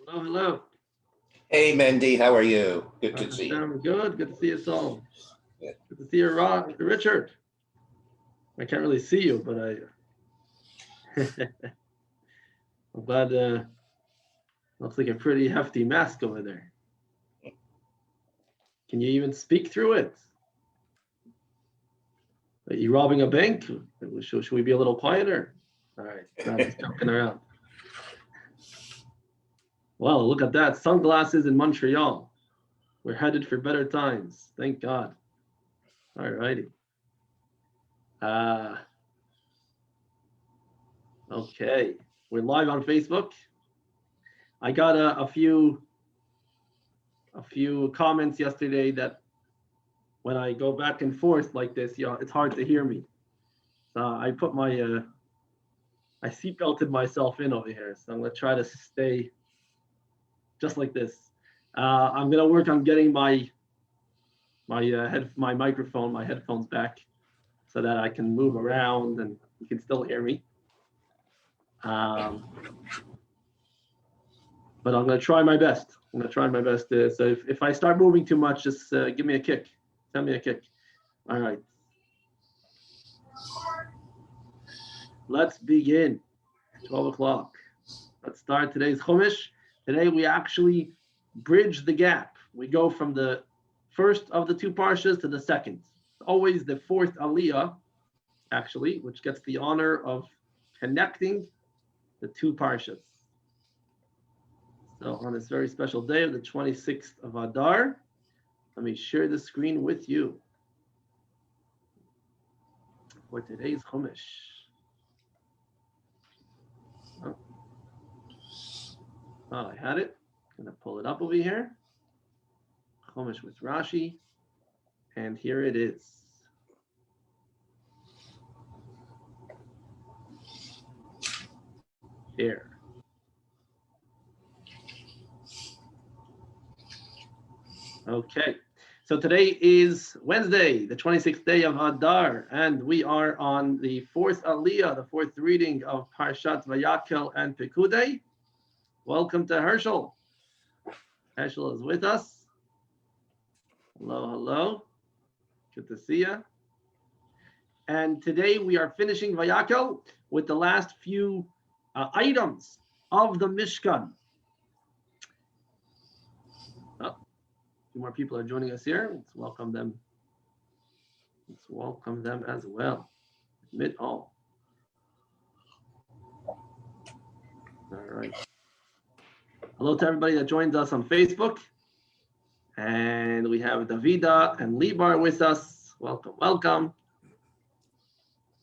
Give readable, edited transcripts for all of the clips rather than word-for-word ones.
Hello, hello. Hey, Mendy, how are you? Good to see you. I'm good. Good to see you, Saul. Good. Good to see you, Richard. I can't really see you, but I'm glad. Looks like a pretty hefty mask over there. Can you even speak through it? Are you robbing a bank? Should we be a little quieter? All right, not just joking around. Well, look at that. Sunglasses in Montreal. We're headed for better times. Thank God. All righty. Okay. We're live on Facebook. I got a few comments yesterday that when I go back and forth like this, it's hard to hear me. So I put my I seatbelted myself in over here. So I'm gonna try to stay just like this. I'm gonna work on getting my microphone, my headphones back, so that I can move around and you can still hear me. But I'm gonna try my best. So if I start moving too much, just give me a kick. Send me a kick. All right. Let's begin. 12 o'clock. Let's start today's Chumash. Today we actually bridge the gap. We go from the first of the two parshas to the second. Always the fourth aliyah, actually, which gets the honor of connecting the two parshas. So on this very special day of the 26th of Adar, let me share the screen with you for today's Chumash. Oh, I had it. I'm gonna pull it up over here. Chumash with Rashi, and here it is. Here. Okay, so today is Wednesday, the 26th day of Adar, and we are on the fourth aliyah, the fourth reading of Parshat Vayakel and Pekudei. Welcome to Herschel. Herschel is with us. Hello, hello. Good to see you. And today we are finishing Vayakel with the last few items of the Mishkan. Oh, two more people are joining us here. Let's welcome them. Let's welcome them as well. Admit all. All right. Hello to everybody that joins us on Facebook. And we have Davida and Libar with us. Welcome, welcome.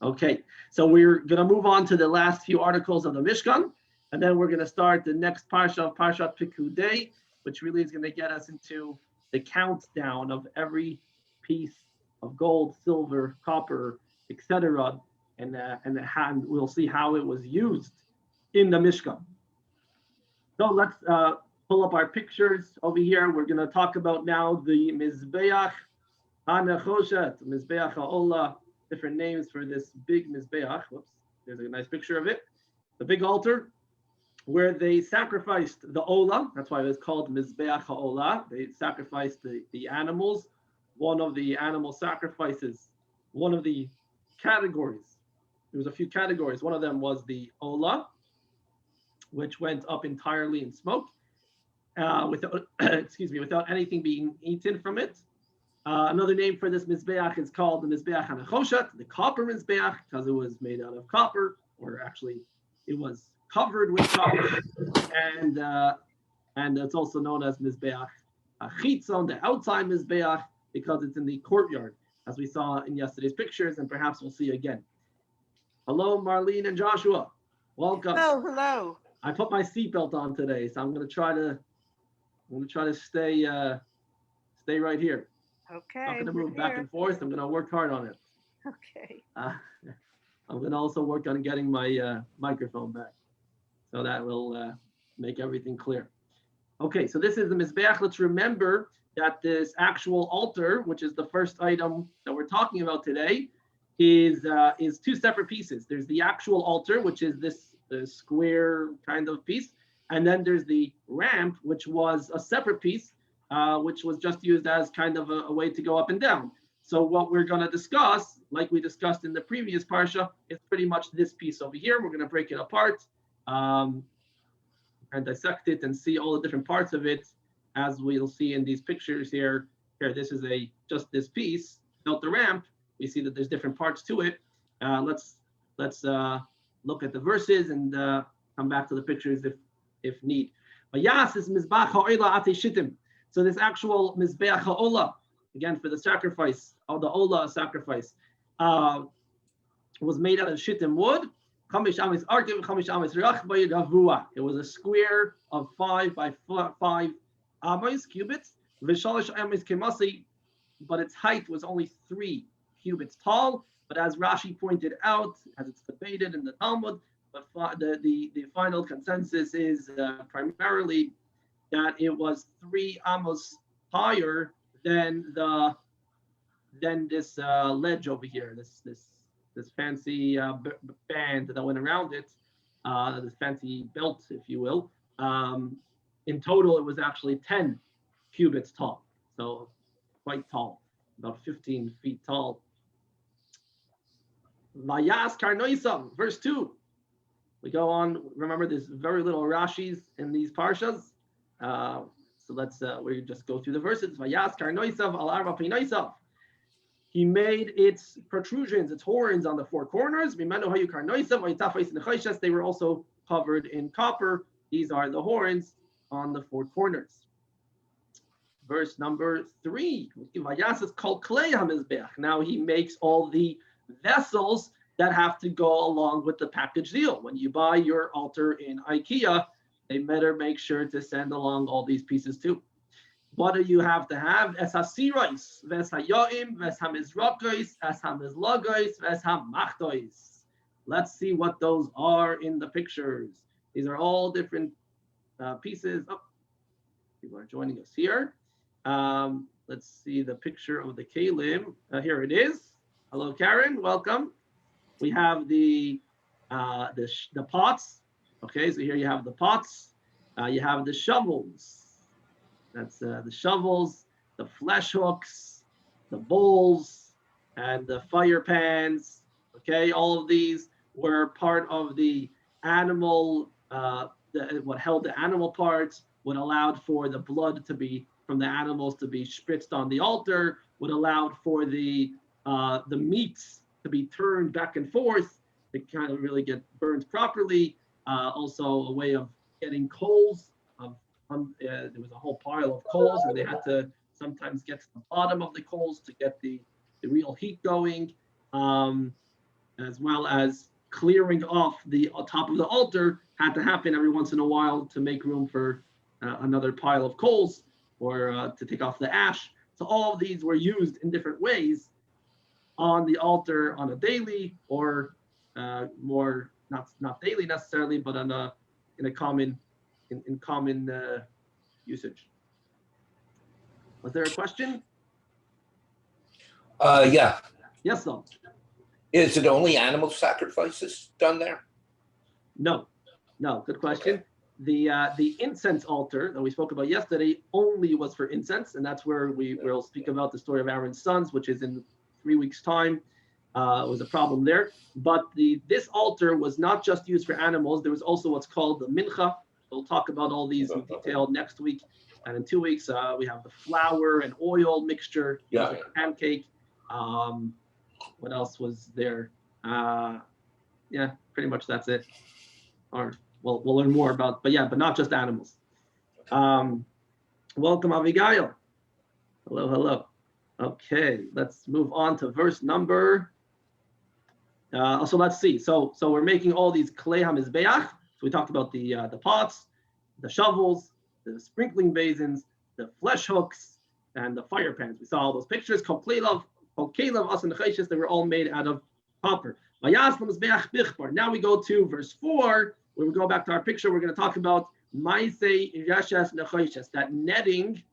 Okay, so we're going to move on to the last few articles of the Mishkan, and then we're going to start the next parsha of Parshat Pekudei, which really is going to get us into the countdown of every piece of gold, silver, copper, etc., and we'll see how it was used in the Mishkan. So let's pull up our pictures over here. We're going to talk about now the Mizbeach HaNechoshet, Mizbeach HaOlah, different names for this big Mizbeach. Whoops, there's a nice picture of it. The big altar where they sacrificed the Olah. That's why it was called Mizbeach HaOlah. They sacrificed the animals. One of the animal sacrifices, one of the categories, there was a few categories. One of them was the Olah, which went up entirely in smoke, without anything being eaten from it. Another name for this Mizbeach is called the Mizbeach HaNechoshet, the copper Mizbeach, because it was made out of copper, or actually it was covered with copper, and it's also known as Mizbeach HaChitzon, the outside Mizbeach, because it's in the courtyard, as we saw in yesterday's pictures, and perhaps we'll see again. Hello, Marlene and Joshua. Welcome. Hello. I put my seatbelt on today, so I'm going to try to stay right here. Okay. I'm not going to move back and forth. I'm going to work hard on it. Okay. I'm going to also work on getting my microphone back, so that will make everything clear. Okay, so this is the Mizbeach. Let's remember that this actual altar, which is the first item that we're talking about today, is two separate pieces. There's the actual altar, which is this square kind of piece, And then there's the ramp, which was a separate piece, which was just used as kind of a way to go up and down. So what we're going to discuss, like we discussed in the previous parsha, is pretty much this piece over here. We're going to break it apart and dissect it and see all the different parts of it, as we'll see in these pictures here. Here, this is just this piece, built the ramp. We see that there's different parts to it. Let's look at the verses and come back to the pictures if need. So this actual mizbeach ha'olah, again for the sacrifice, or the olah sacrifice, was made out of shittim wood. It was a square of 5 by 5 cubits, but its height was only 3 cubits tall. But as Rashi pointed out, as it's debated in the Talmud, but the final consensus is primarily that it was 3 amos higher than this ledge over here, this fancy band that went around it, this fancy belt, if you will. In total, it was actually 10 cubits tall, so quite tall, about 15 feet tall. Vayas karnoisam, verse 2. We go on. Remember, there's very little Rashis in these parshas, so let's we just go through the verses. Vayas karnoisav al arba pinoisav. He made its protrusions, its horns on the 4 corners. They were also covered in copper. These are the horns on the 4 corners. Verse number 3. Now he makes all the vessels that have to go along with the package deal. When you buy your altar in IKEA, they better make sure to send along all these pieces too. What do you have to have? Es hasiros, ves hayoim, ves hamizrakos, es hamizlagos, ves hamachtos. Let's see what those are in the pictures. These are all different pieces. Oh, people are joining us here. Let's see the picture of the kalim. Here it is. Hello, Karen. Welcome. We have the pots. Okay, so here you have the pots. You have the shovels. That's the shovels, the flesh hooks, the bowls, and the fire pans. Okay, all of these were part of the animal, what held the animal parts, what allowed for the blood to be from the animals to be spritzed on the altar, what allowed for the meats to be turned back and forth to kind of really get burned properly. Also a way of getting coals. There was a whole pile of coals where they had to sometimes get to the bottom of the coals to get the real heat going, as well as clearing off the top of the altar had to happen every once in a while to make room for another pile of coals or to take off the ash. So all of these were used in different ways on the altar on a daily or more not daily necessarily, but in a common usage. Was there a question? Yeah. Yes, sir. Is it only animal sacrifices done there? No. Good question. The incense altar that we spoke about yesterday only was for incense, and that's where we'll speak about the story of Aaron's sons, which is in 3 weeks' time. Was a problem there. But this altar was not just used for animals. There was also what's called the mincha. We'll talk about all these in detail next week. And in 2 weeks, we have the flour and oil mixture, pancake. What else was there? Yeah, pretty much that's it. Or we'll learn more about, but not just animals. Welcome, Abigail. Hello. Okay, let's move on to verse number. So let's see. So we're making all these klei hamizbeach. So we talked about the pots, the shovels, the sprinkling basins, the flesh hooks, and the fire pans. We saw all those pictures. They were all made out of copper. Now we go to verse 4, where we go back to our picture. We're going to talk about that netting,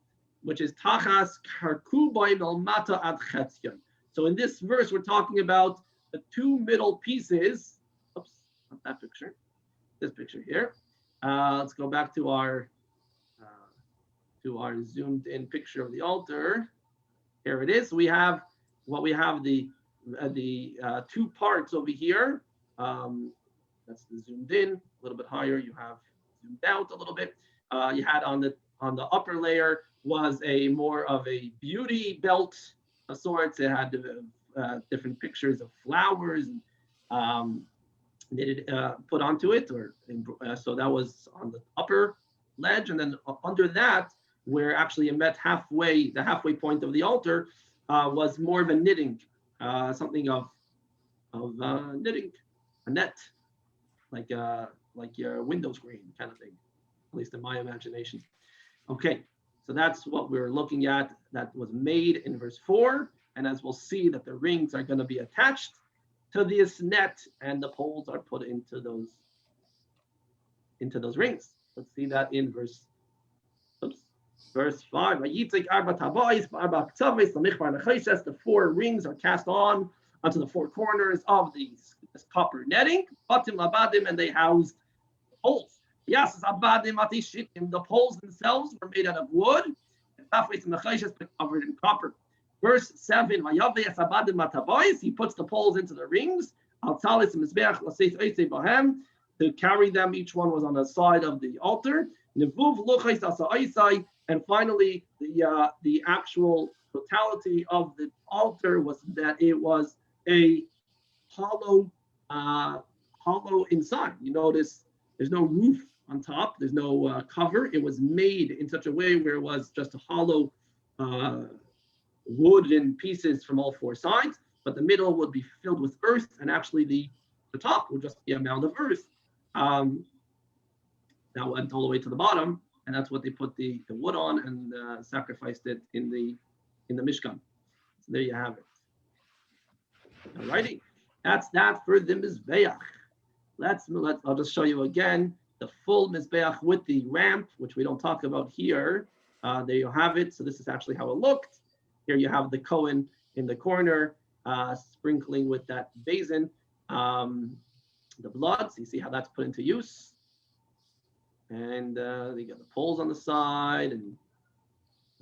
which is tachas karkubai melmata ad chetzyon. So in this verse, we're talking about the 2 middle pieces. Oops, not that picture. This picture here. Let's go back to our zoomed in picture of the altar. Here it is. We have the two parts over here. That's the zoomed in, a little bit higher. You have zoomed out a little bit. You had on the upper layer was a more of a beauty belt of sorts. It had different pictures of flowers and knitted put onto it, so that was on the upper ledge, and then under that, where actually it met halfway, the halfway point of the altar, was more of a knitting, something of knitting, a net, like your window screen kind of thing, at least in my imagination. Okay, so that's what we're looking at. That was made in verse 4, and as we'll see, that the rings are going to be attached to this net, and the poles are put into those rings. Let's see that in verse 5. The 4 rings are cast on onto the 4 corners of this copper netting, and they housed the poles. The poles themselves were made out of wood, covered in copper. Verse 7, he puts the poles into the rings, to carry them. Each one was on the side of the altar. And finally, the actual totality of the altar was that it was a hollow inside. You notice there's no roof on top, there's no cover. It was made in such a way where it was just a hollow wood in pieces from all 4 sides, but the middle would be filled with earth, and actually the top would just be a mound of earth that went all the way to the bottom, and that's what they put the wood on and sacrificed it in the Mishkan. So there you have it. Alrighty, that's that for the Mizbeach. I'll just show you again the full Mizbeach with the ramp, which we don't talk about here. There you have it. So this is actually how it looked. Here you have the Kohen in the corner, sprinkling with that basin the blood. So you see how that's put into use. And they got the poles on the side, and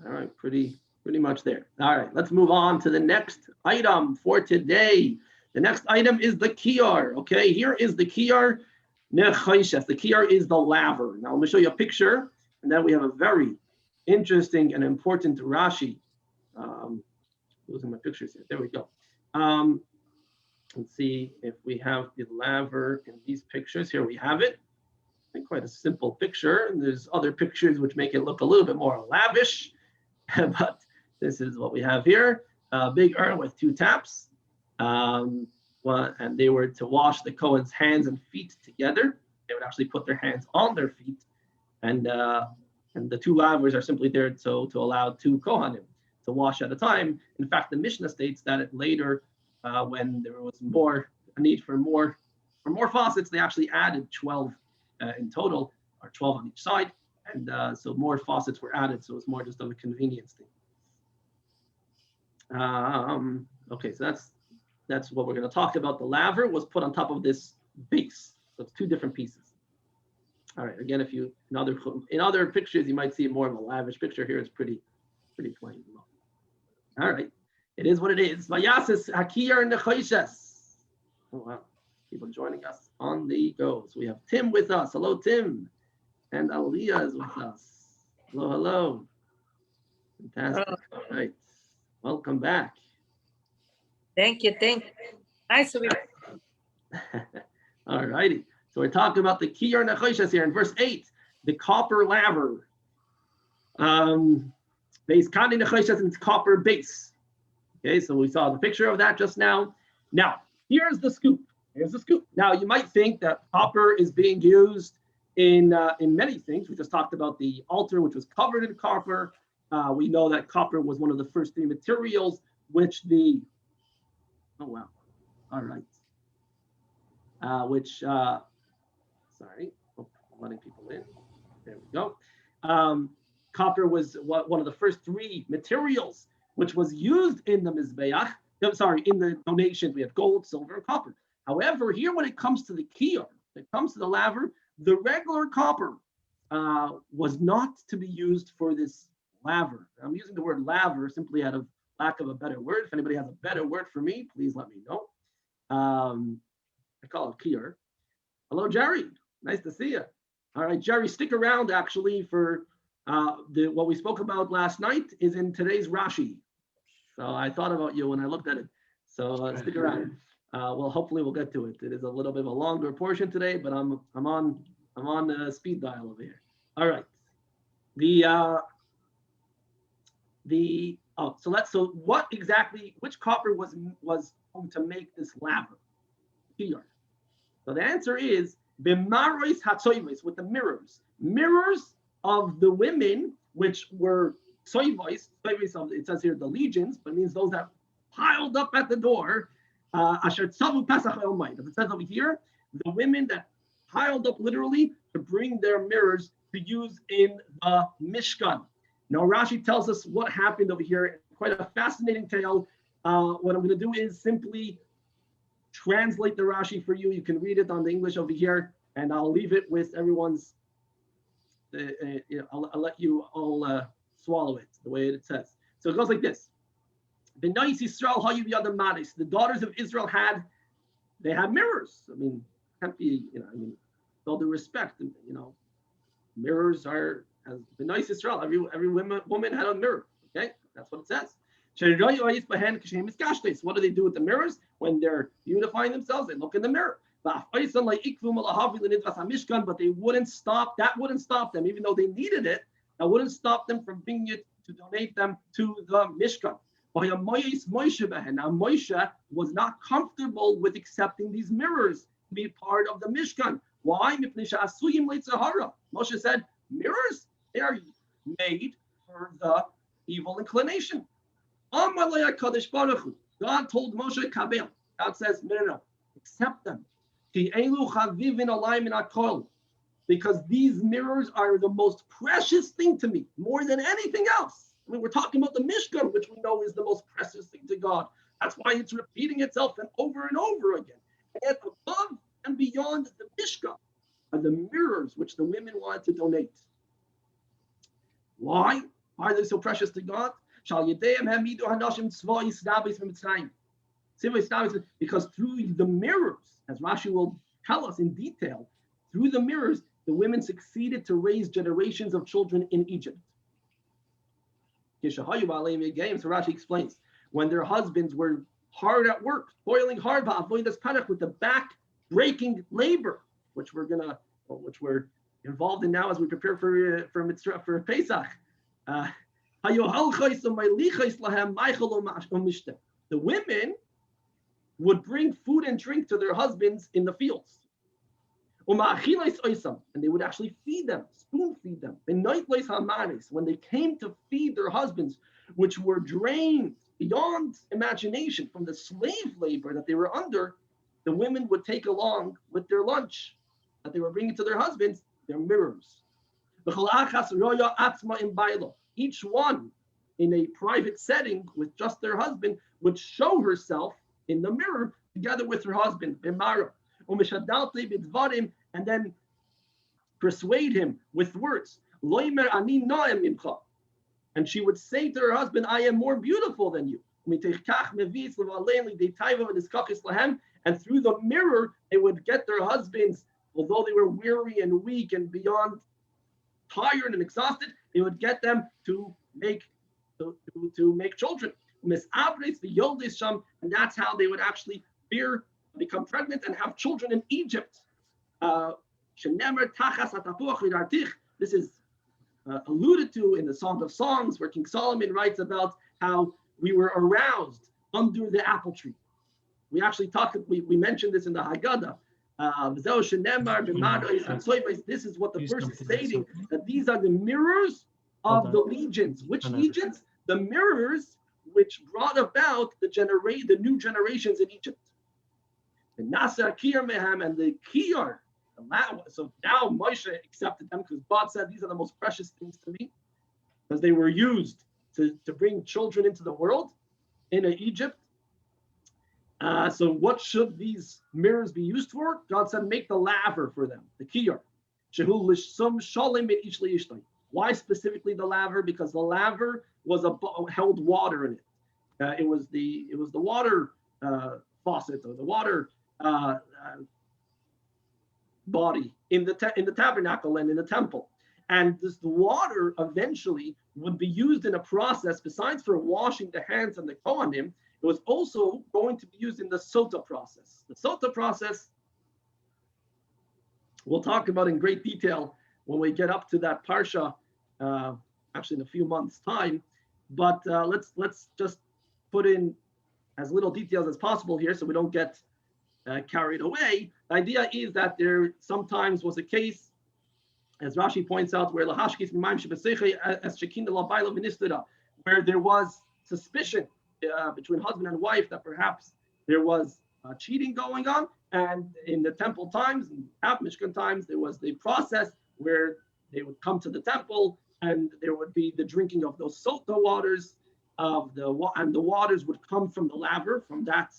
all right, pretty much there. All right, let's move on to the next item for today. The next item is the Kiyar. Okay, here is the Kiyar Nechayshes. The Kiyar is the laver. Now, let me show you a picture, and then we have a very interesting and important Rashi. Losing my pictures here. There we go. Let's see if we have the laver in these pictures. Here we have it. Quite a simple picture, and there's other pictures which make it look a little bit more lavish, but this is what we have here. A big urn with 2 taps, and they were to wash the Kohen's hands and feet together. They would actually put their hands on their feet, and the 2 lavers are simply there to allow 2 Kohanim to wash at a time. In fact, the Mishnah states that later, when there was a need for more faucets, they actually added 12 in total, or 12 on each side, and so more faucets were added, so it's more just of a convenience thing. Okay, so that's what we're going to talk about. The laver was put on top of this base, so it's 2 different pieces. All right, again, if you in other pictures you might see more of a lavish picture. Here it's pretty plain. All right, it is what it is. Vayasis hakiyar nechayshes. Oh wow. People joining us on the go. So we have Tim with us. Hello, Tim. And Aliyah is with us. Hello. Fantastic. All right. Welcome back. Thank you. Nice to be back. All righty. So we're talking about the Kiyar Nechayshes here in verse 8, the copper laver. Base Kandi Nechayshes and copper base. Okay, so we saw the picture of that just now. Now, here's the scoop. Now, you might think that copper is being used in many things. We just talked about the altar, which was covered in copper. We know that copper was one of the first 3 materials, which oh wow, all right. Sorry, I'm letting people in. There we go. Copper was one of the first 3 materials which was used in the Mizbeach. In the donations, we have gold, silver, and copper. However, here when it comes to the Kiyar, when it comes to the laver, The regular copper was not to be used for this laver. I'm using the word laver simply out of lack of a better word. If anybody has a better word for me, please let me know. I call it kier. Hello, Jerry. Nice to see you. All right, Jerry, stick around actually for what we spoke about last night is in today's Rashi. So I thought about you when I looked at it. So stick around. Well, hopefully we'll get to it. It is a little bit of a longer portion today, but I'm on speed dial over here. All right. So what exactly, which copper was going to make this laver? Here. So the answer is b'marois hatzoivos, with the mirrors of the women, which were soivos. It says here the legions, but it means those that piled up at the door. Asher tzavu pesach elmai. As it says over here, the women that piled up literally to bring their mirrors to use in the Mishkan. Now Rashi tells us what happened over here. Quite a fascinating tale. What I'm going to do is simply translate the Rashi for you. You can read it on the English over here, and I'll leave it with everyone's. I'll let you all swallow it the way it says. So it goes like this: the daughters of Israel had mirrors. I mean, can't be, with all due respect, mirrors are, as the nice Israel, every woman had a mirror. Okay, that's what it says. What do they do with the mirrors? When they're beautifying themselves, they look in the mirror. But they wouldn't stop. That wouldn't stop them, even though they needed it. That wouldn't stop them from bringing it to donate them to the Mishkan. Now Moshe was not comfortable with accepting these mirrors to be part of the Mishkan. Why? Moshe said, mirrors, they are made for the evil inclination. God told Moshe, Kabel. God says, no, accept them. Because these mirrors are the most precious thing to me, more than anything else. I mean, we're talking about the Mishkan, which we know is the most precious thing to God. That's why it's repeating itself and over again. And above and beyond the Mishkan are the mirrors which the women wanted to donate. Why? Why are they so precious to God? Because through the mirrors, as Rashi will tell us in detail, through the mirrors, the women succeeded to raise generations of children in Egypt. So Rashi explains, when their husbands were hard at work, toiling hard with the back-breaking labor, which we're involved in now as we prepare for Pesach. The women would bring food and drink to their husbands in the fields. And they would actually feed them, spoon feed them. When they came to feed their husbands, which were drained beyond imagination from the slave labor that they were under, the women would take along with their lunch that they were bringing to their husbands, their mirrors. Each one in a private setting with just their husband would show herself in the mirror together with her husband, and then persuade him with words. And she would say to her husband, I am more beautiful than you. And through the mirror, they would get their husbands, although they were weary and weak and beyond tired and exhausted, they would get them to make children. And that's how they would actually become pregnant and have children in Egypt. This is alluded to in the Song of Songs, where King Solomon writes about how we were aroused under the apple tree. We actually we mentioned this in the Haggadah. This is what the verse is stating, that these are the mirrors of the legions. Which legions? The mirrors which brought about the new generations in Egypt. The Nasa Kiyar Meham and the Kiyar. So now Moshe accepted them because God said these are the most precious things to me, because they were used to bring children into the world in Egypt. So what should these mirrors be used for? God said, make the laver for them, the kiyar. shehu lishsum shalim in ish leishtay. Why specifically the laver? Because the laver was held water in it. It was the water faucet or the water body in the tabernacle and in the temple. And this water eventually would be used in a process besides for washing the hands and the kohanim. It was also going to be used in the sota process. The sota process we'll talk about in great detail when we get up to that parsha, actually in a few months' time. But let's just put in as little details as possible here so we don't get carried away. The idea is that there sometimes was a case, as Rashi points out, where where there was suspicion between husband and wife that perhaps there was cheating going on. And in the temple times, in Mishkan times, there was the process where they would come to the temple and there would be the drinking of those sota waters, and the waters would come from the laver, from that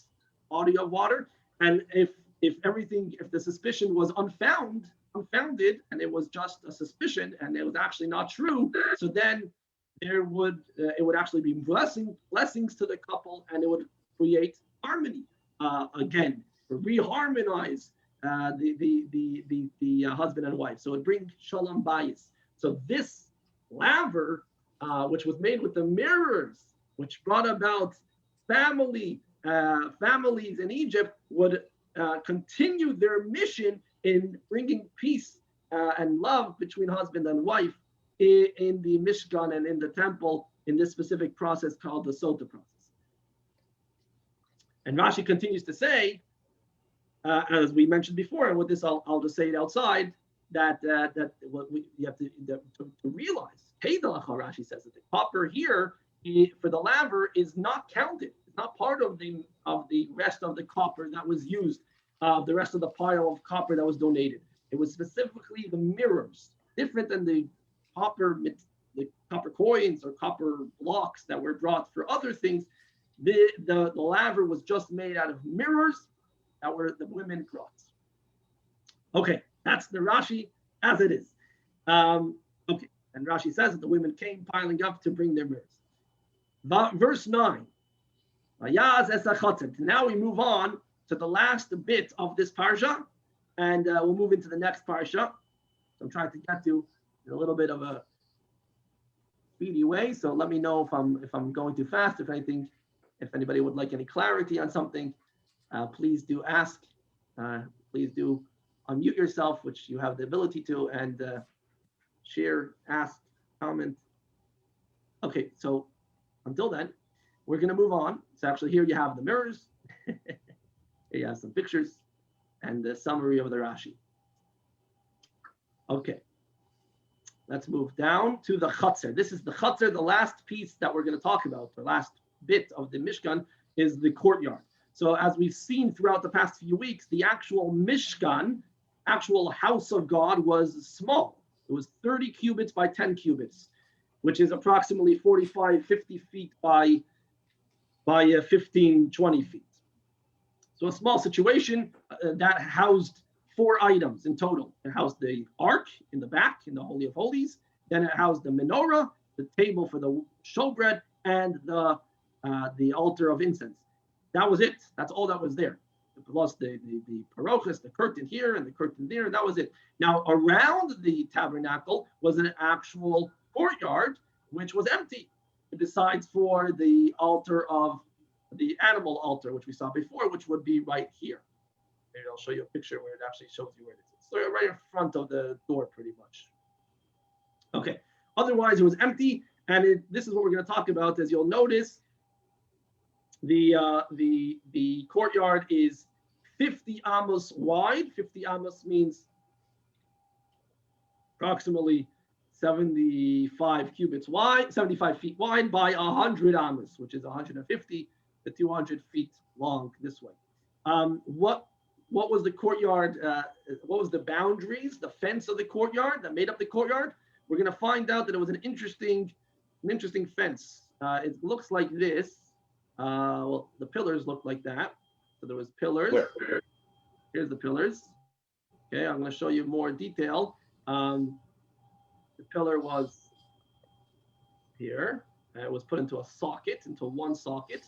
body of water. And if the suspicion was unfounded, and it was just a suspicion, and it was actually not true, so then it would actually be blessings to the couple, and it would create harmony again, reharmonize the husband and wife. So it brings shalom bayis. So this laver, which was made with the mirrors, which brought about families in Egypt, would continue their mission in bringing peace and love between husband and wife in the Mishkan and in the temple in this specific process called the Sota process. And Rashi continues to say, as we mentioned before, and with this I'll just say it outside, that what you have to realize, Rashi says that the copper here for the laver is not counted. It's not part of the rest of the copper that was used, the rest of the pile of copper that was donated. It was specifically the mirrors, different than the copper coins or copper blocks that were brought for other things. The laver was just made out of mirrors that were the women brought. Okay, that's the Rashi as it is. Okay, and Rashi says that the women came piling up to bring their mirrors. Verse 9. Now we move on to the last bit of this parsha, and we'll move into the next parsha. I'm trying to get to in a little bit of a speedy way, so let me know if I'm going too fast. If anybody would like any clarity on something, please do ask. Please do unmute yourself, which you have the ability to, and share, ask, comment. Okay, so until then, we're going to move on. So actually here you have the mirrors. Here you have some pictures and the summary of the Rashi. Okay, let's move down to the Chatzar. This is the Chatzar, the last piece that we're going to talk about, the last bit of the Mishkan is the courtyard. So as we've seen throughout the past few weeks, the actual Mishkan, actual house of God, was small. It was 30 cubits by 10 cubits, which is approximately 45, 50 feet by 15, 20 feet. So a small situation that housed 4 items in total. It housed the ark in the back, in the Holy of Holies. Then it housed the menorah, the table for the showbread, and the altar of incense. That was it. That's all that was there. Plus the parochas, the curtain here and the curtain there, and that was it. Now around the tabernacle was an actual courtyard, which was empty, besides for the altar of the animal altar, which we saw before, which would be right here. Maybe I'll show you a picture where it actually shows you where it is. So right in front of the door, pretty much. Okay. Otherwise, it was empty, and this is what we're going to talk about. As you'll notice, the courtyard is 50 amos wide. 50 amos means approximately 75 cubits wide, 75 feet wide by 100 amos, which is 150 to 200 feet long this way. What was the courtyard? What was the boundaries, the fence of the courtyard that made up the courtyard? We're going to find out that it was an interesting fence. It looks like this. Well, the pillars look like that. So there was pillars. Here's the pillars. Okay, I'm going to show you more detail. The pillar was here, and it was put into a socket, into one socket,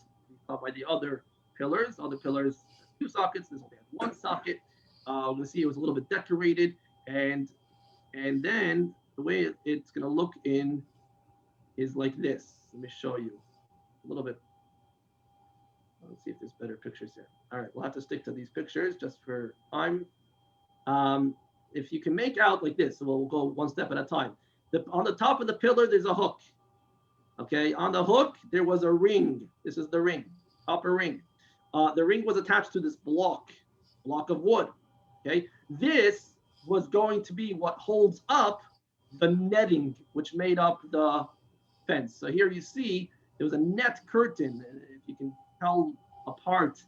by the other pillars. Other pillars, two sockets. This one had one socket. We'll see it was a little bit decorated, and then the way it's going to look in is like this. Let me show you a little bit. Let's see if there's better pictures here. All right, we'll have to stick to these pictures just for time. If you can make out like this, so we'll go one step at a time. On the top of the pillar, there's a hook. Okay, on the hook, there was a ring. This is the ring, upper ring. The ring was attached to this block of wood. Okay, this was going to be what holds up the netting, which made up the fence. So here you see there was a net curtain. If you can tell apart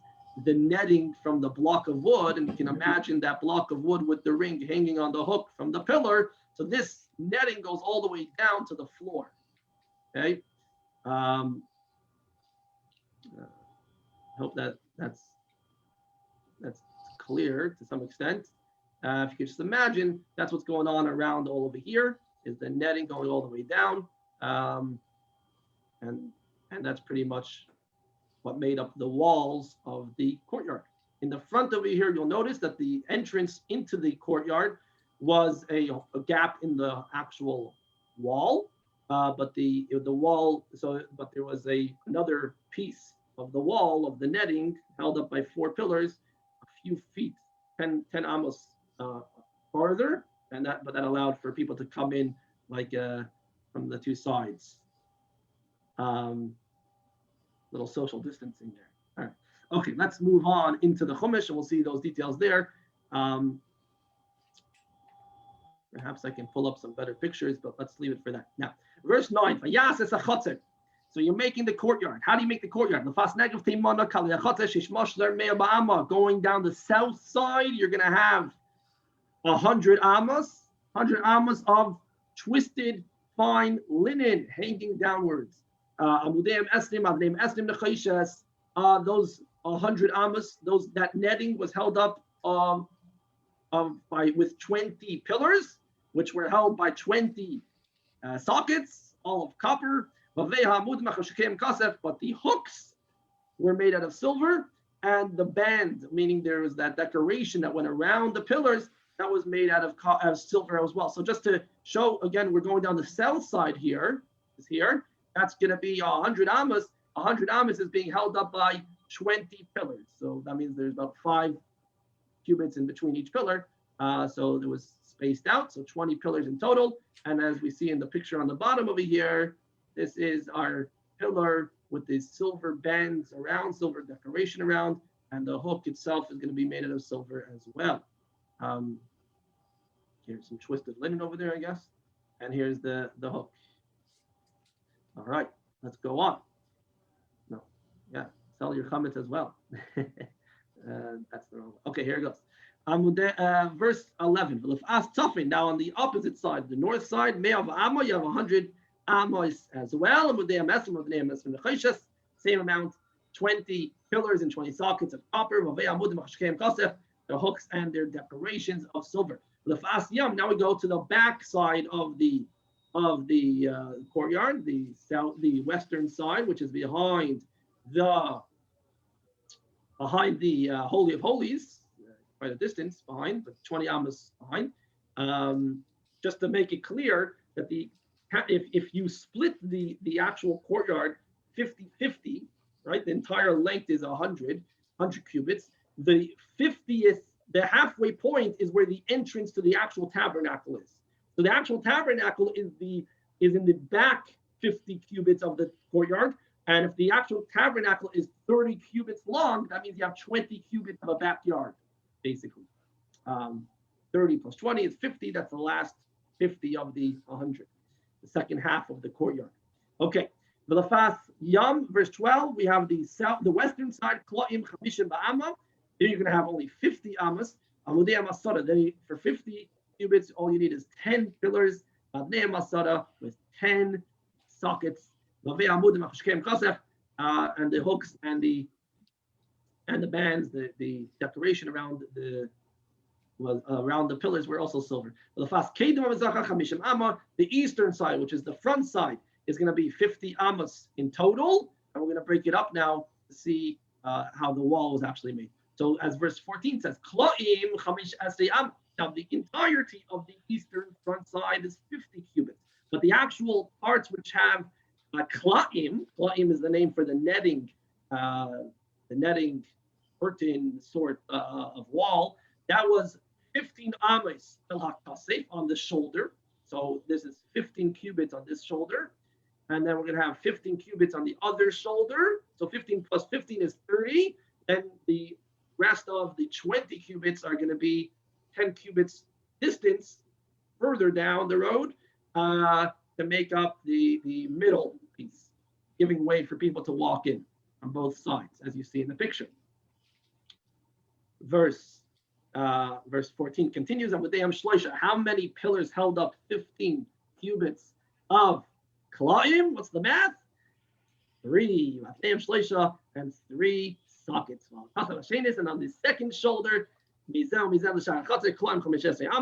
the netting from the block of wood, and you can imagine that block of wood with the ring hanging on the hook from the pillar. So this netting goes all the way down to the floor. Okay. Hope that's clear to some extent. If you could just imagine, that's what's going on around all over here, is the netting going all the way down. And that's pretty much what made up the walls of the courtyard. In the front over here, you'll notice that the entrance into the courtyard was a gap in the actual wall, but the wall. But there was another piece of the wall of the netting held up by 4 pillars, a few feet, 10 amos farther, but that allowed for people to come in like from the 2 sides. Little social distancing there. All right. Okay, let's move on into the Chumash, and we'll see those details there. Perhaps I can pull up some better pictures, but let's leave it for that. Now, verse 9. So you're making the courtyard. How do you make the courtyard? Going down the south side, you're going to have 100 amos of twisted fine linen hanging downwards. Those 100 amos, that netting was held up with 20 pillars, which were held by 20 sockets, all of copper. But the hooks were made out of silver, and the band, meaning there was that decoration that went around the pillars, that was made out of silver as well. So just to show, again, we're going down the south side here. That's going to be 100 amos. 100 amos is being held up by 20 pillars. So that means there's about 5 cubits in between each pillar. So it was spaced out. So 20 pillars in total. And as we see in the picture on the bottom over here, this is our pillar with these silver bands around, silver decoration around, and the hook itself is going to be made out of silver as well. Here's some twisted linen over there, I guess. And here's the hook. All right, let's go on. No, yeah, sell your comments as well. That's the wrong one. Okay, here it goes. Verse 11. Now on the opposite side, the north side, you have 100 amos as well. Same amount, 20 pillars and 20 sockets of copper. The hooks and their decorations of silver. Now we go to the back side of the courtyard, the western side, which is behind the Holy of Holies, quite a distance behind, but 20 amos behind. Just to make it clear that if you split the actual courtyard 50-50, right, the entire length is 100 cubits. The 50th, the halfway point is where the entrance to the actual tabernacle is. So the actual tabernacle is in the back 50 cubits of the courtyard. And if the actual tabernacle is 30 cubits long, that means you have 20 cubits of a backyard, basically. 30 plus 20 is 50. That's the last 50 of the 100, the second half of the courtyard. Okay. V'lafas Yam, verse 12, we have the western side, Kloim Chamishim Ba'ama. Here you're going to have only 50 amos. Amudei Masada. Then for 50 cubits, all you need is 10 pillars. Abnei Masada with 10 sockets. And the hooks and the bands, the decoration around the was around the pillars were also silver. The eastern side, which is the front side, is going to be 50 amos in total. And we're going to break it up now to see how the wall was actually made. So as verse 14 says, now the entirety of the eastern front side is 50 cubits. But the actual parts which have kla'im is the name for the netting curtain sort of wall, that was 15 amos on the shoulder. So this is 15 cubits on this shoulder. And then we're going to have 15 cubits on the other shoulder. So 15 plus 15 is 30. Then the rest of the 20 cubits are going to be 10 cubits distance further down the road to make up the middle piece, giving way for people to walk in on both sides, as you see in the picture. Verse 14 continues, and with Dayam Shloisha, how many pillars held up 15 cubits of Kla'im? What's the math? 3. Dayam Shloisha and 3 sockets. And on the second shoulder,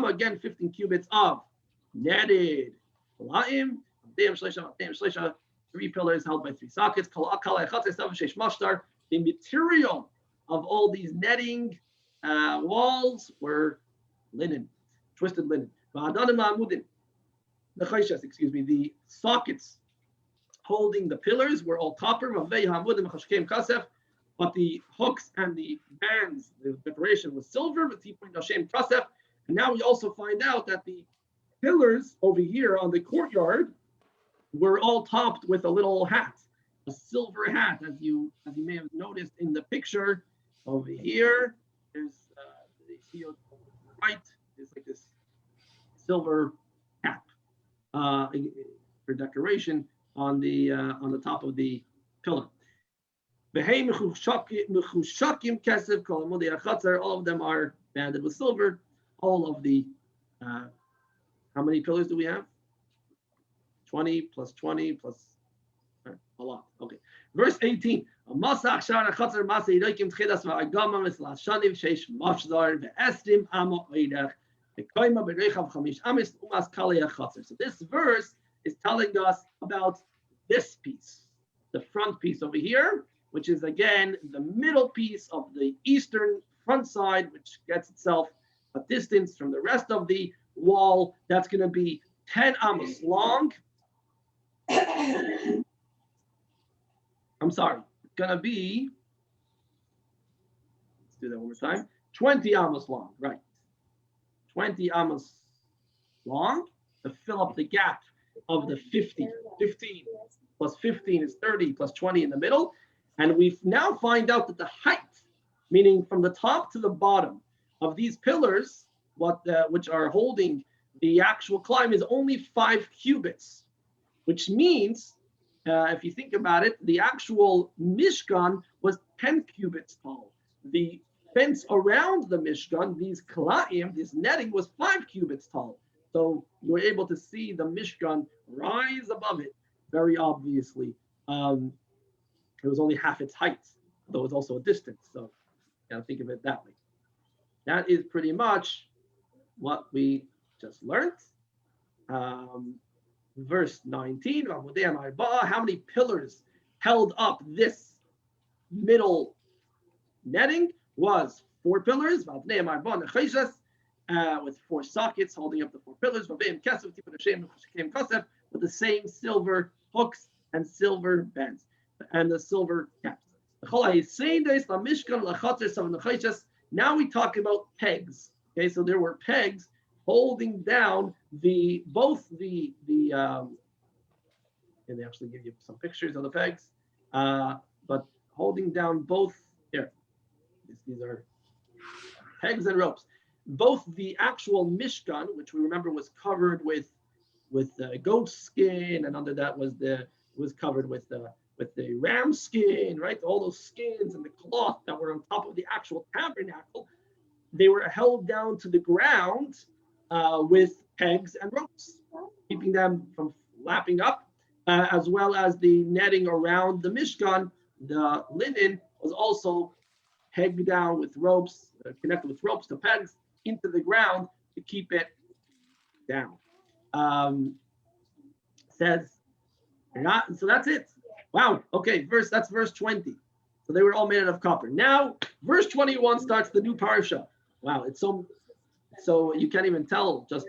again 15 cubits of netted Kla'im. Dayam Shloisha, 3 pillars held by 3 sockets. The material of all these netting walls were linen, twisted linen. The sockets holding the pillars were all copper, but the hooks and the bands, the decoration was silver. And now we also find out that the pillars over here on the courtyard were all topped with a little hat, a silver hat, as you may have noticed in the picture over here. There's the right is like this silver cap for decoration on the top of the pillar. All of them are banded with silver. All of the how many pillars do we have? 20 plus 20 plus a lot. Okay. Verse 18. So this verse is telling us about this piece, the front piece over here, which is again the middle piece of the eastern front side, which gets itself a distance from the rest of the wall. That's going to be 10 amos long. I'm sorry, it's going to be, let's do that one more time, 20 amos long, right. 20 amos long to fill up the gap of the 50. 15 plus 15 is 30 plus 20 in the middle. And we now find out that the height, meaning from the top to the bottom of these pillars, which are holding the actual climb, is only 5 cubits, which means, if you think about it, the actual Mishkan was 10 cubits tall. The fence around the Mishkan, these Kla'im, this netting, was 5 cubits tall. So you were able to see the Mishkan rise above it very obviously. It was only half its height, though it was also a distance. So you gotta think of it that way. That is pretty much what we just learned. Verse 19, how many pillars held up this middle netting? Was 4 pillars, with 4 sockets holding up the 4 pillars, with the same silver hooks and silver bands and the silver caps. Now we talk about pegs. Okay, so there were pegs holding down both the and they actually give you some pictures of the pegs, but holding down both here. These are pegs and ropes. Both the actual Mishkan, which we remember was covered with goat skin, and under that was covered with the ram skin, right? All those skins and the cloth that were on top of the actual tabernacle, they were held down to the ground with pegs and ropes, keeping them from flapping up, as well as the netting around the Mishkan. The linen was also pegged down with ropes, connected with ropes to pegs into the ground to keep it down. Says, so that's it. Wow. Okay, that's verse 20. So they were all made out of copper. Now, verse 21 starts the new parsha. Wow, it's so you can't even tell. Just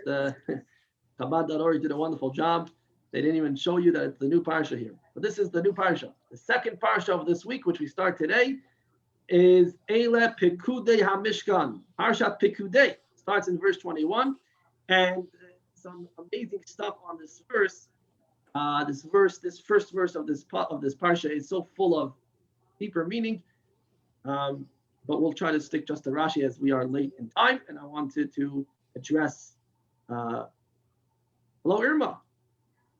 Chabad.org did a wonderful job. They didn't even show you that it's the new parsha here. But this is the new parsha. The second parsha of this week, which we start today, is Eile Pikudei HaMishkan. Parshat Pikudei starts in verse 21, and some amazing stuff on this verse. This first verse of this parsha is so full of deeper meaning, but we'll try to stick just to Rashi as we are late in time. And I wanted to address. Hello, Irma.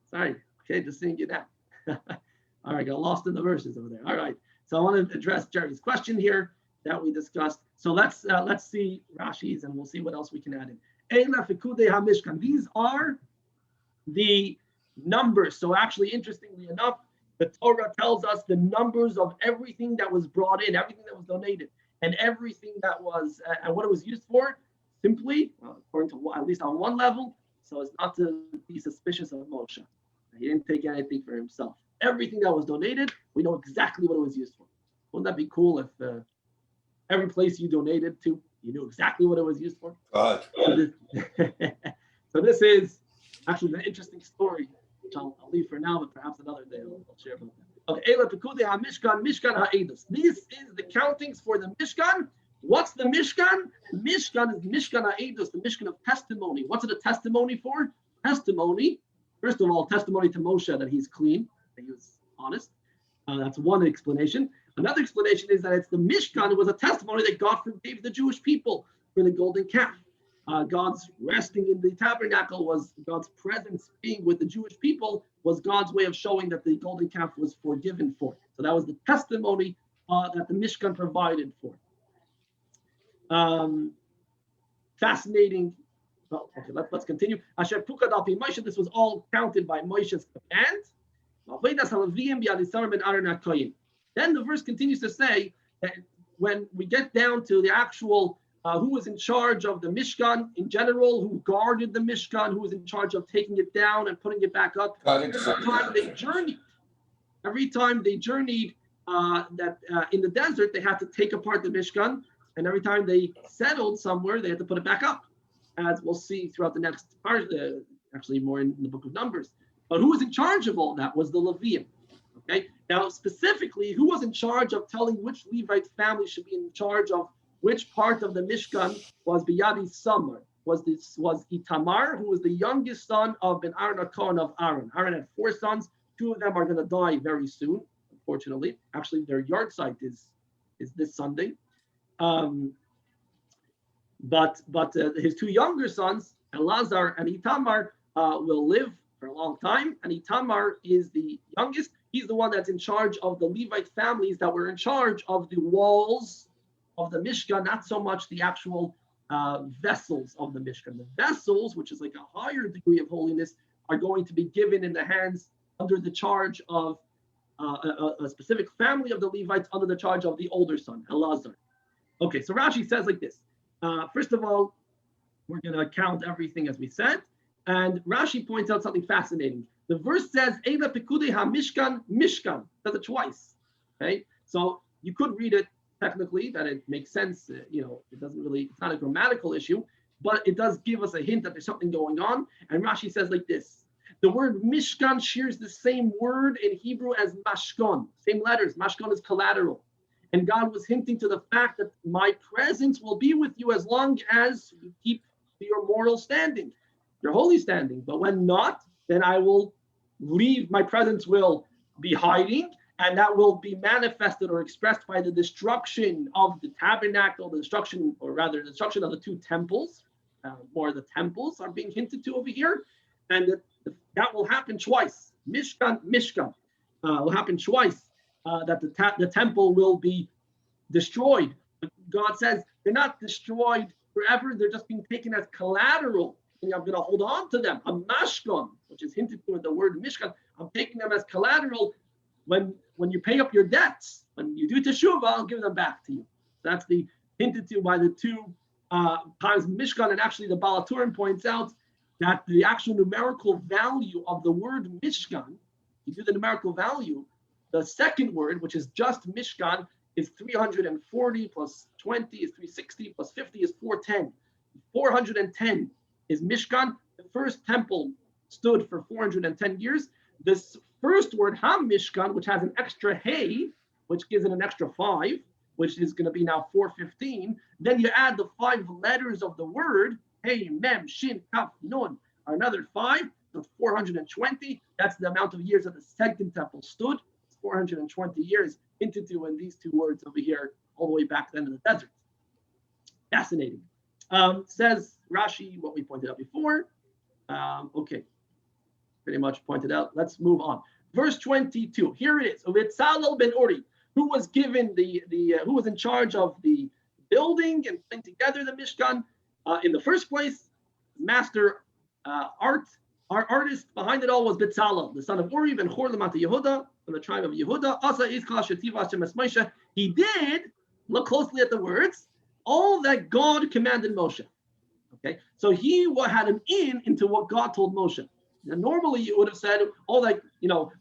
Sorry. Okay, just seeing you now. All right, got lost in the verses over there. All right. So I want to address Jerry's question here that we discussed. So let's see Rashi's, and we'll see what else we can add in. Eila Fikudei HaMishkan. These are the numbers. So actually, interestingly enough, the Torah tells us the numbers of everything that was brought in, everything that was donated, and everything that was, and what it was used for, simply, according to at least on one level, so as not to be suspicious of Moshe. He didn't take anything for himself. Everything that was donated, we know exactly what it was used for. Wouldn't that be cool if every place you donated to, you knew exactly what it was used for? So this is actually an interesting story, which I'll leave for now, but perhaps another day I'll share about that. Okay, Eila Pikudei HaMishkan, Mishkan HaEdus. This is the countings for the Mishkan. What's the Mishkan? Mishkan is Mishkan HaEdus, the Mishkan of testimony. What's it a testimony for? Testimony. First of all, testimony to Moshe that he's clean, that he was honest. That's one explanation. Another explanation is that it's the Mishkan. It was a testimony that God forgave the Jewish people for the golden calf. God's resting in the tabernacle was God's presence being with the Jewish people, was God's way of showing that the golden calf was forgiven for. So that was the testimony that the Mishkan provided for. Fascinating. Well, okay, let's continue. Asher Pukad al pi Moshe. This was all counted by Moshe's command. Then the verse continues to say that when we get down to the actual who was in charge of the Mishkan in general, who guarded the Mishkan, who was in charge of taking it down and putting it back up. Every time they journeyed in the desert, they had to take apart the Mishkan, and every time they settled somewhere, they had to put it back up, as we'll see throughout the next part, actually more in the book of Numbers. But who was in charge of all that was the Levium. Okay. Now, specifically, who was in charge of telling which Levite family should be in charge of which part of the Mishkan was Biyadi Samar? Was Itamar, who was the youngest son of Ben Aaron HaKohen of Aaron. Aaron had 4 sons. 2 of them are going to die very soon, unfortunately. Actually, their yard site is this Sunday. But his 2 younger sons, Elazar and Itamar, will live for a long time. And Itamar is the youngest. He's the one that's in charge of the Levite families that were in charge of the walls of the Mishkan, not so much the actual vessels of the Mishkan. The vessels, which is like a higher degree of holiness, are going to be given in the hands under the charge of a specific family of the Levites under the charge of the older son, Elazar. Okay, so Rashi says like this. First of all, we're going to count everything as we said. And Rashi points out something fascinating. The verse says, Eila Pikudei HaMishkan, Mishkan. Does it twice. Okay, so you could read it technically that it makes sense. It doesn't really, it's not a grammatical issue, but it does give us a hint that there's something going on. And Rashi says like this. The word Mishkan shares the same word in Hebrew as Mashkon. Same letters. Mashkon is collateral. And God was hinting to the fact that my presence will be with you as long as you keep your moral standing, your holy standing. But when not, then I will leave. My presence will be hiding, and that will be manifested or expressed by the destruction of the tabernacle, the destruction of the 2 temples. More the temples are being hinted to over here. And that will happen twice. Mishkan will happen twice. That the temple will be destroyed. But God says they're not destroyed forever. They're just being taken as collateral. And I'm going to hold on to them. A mashkon, which is hinted to in the word mishkan. I'm taking them as collateral. When you pay up your debts, when you do teshuvah, I'll give them back to you. That's the hinted to by the 2 times Mishkan, and actually the Balaturim points out that the actual numerical value of the word Mishkan, you do the numerical value, the second word, which is just Mishkan, is 340 plus 20 is 360 plus 50 is 410. 410 is Mishkan. The first temple stood for 410 years. This first word, Ha-Mishkan, which has an extra Hey, which gives it an extra 5, which is going to be now 415. Then you add the 5 letters of the word, Hey, Mem, Shin, Kaf, Nun, are another 5, so 420. That's the amount of years that the second temple stood. 420 years into and these two words over here, all the way back then in the desert. Fascinating. Says Rashi, what we pointed out before. Okay, pretty much pointed out. Let's move on. Verse 22. Here it is. Betzalel ben Uri, who was given who was in charge of the building and putting together the Mishkan in the first place. Master artist behind it all was Betzalel, the son of Uri ben Hor Lamata Yehuda, from the tribe of Yehuda. Asa Iskal Shetiva Hashem Es Moshe. He did, look closely at the words, all that God commanded Moshe. Okay, so he had an into what God told Moshe. Now, normally you would have said all that,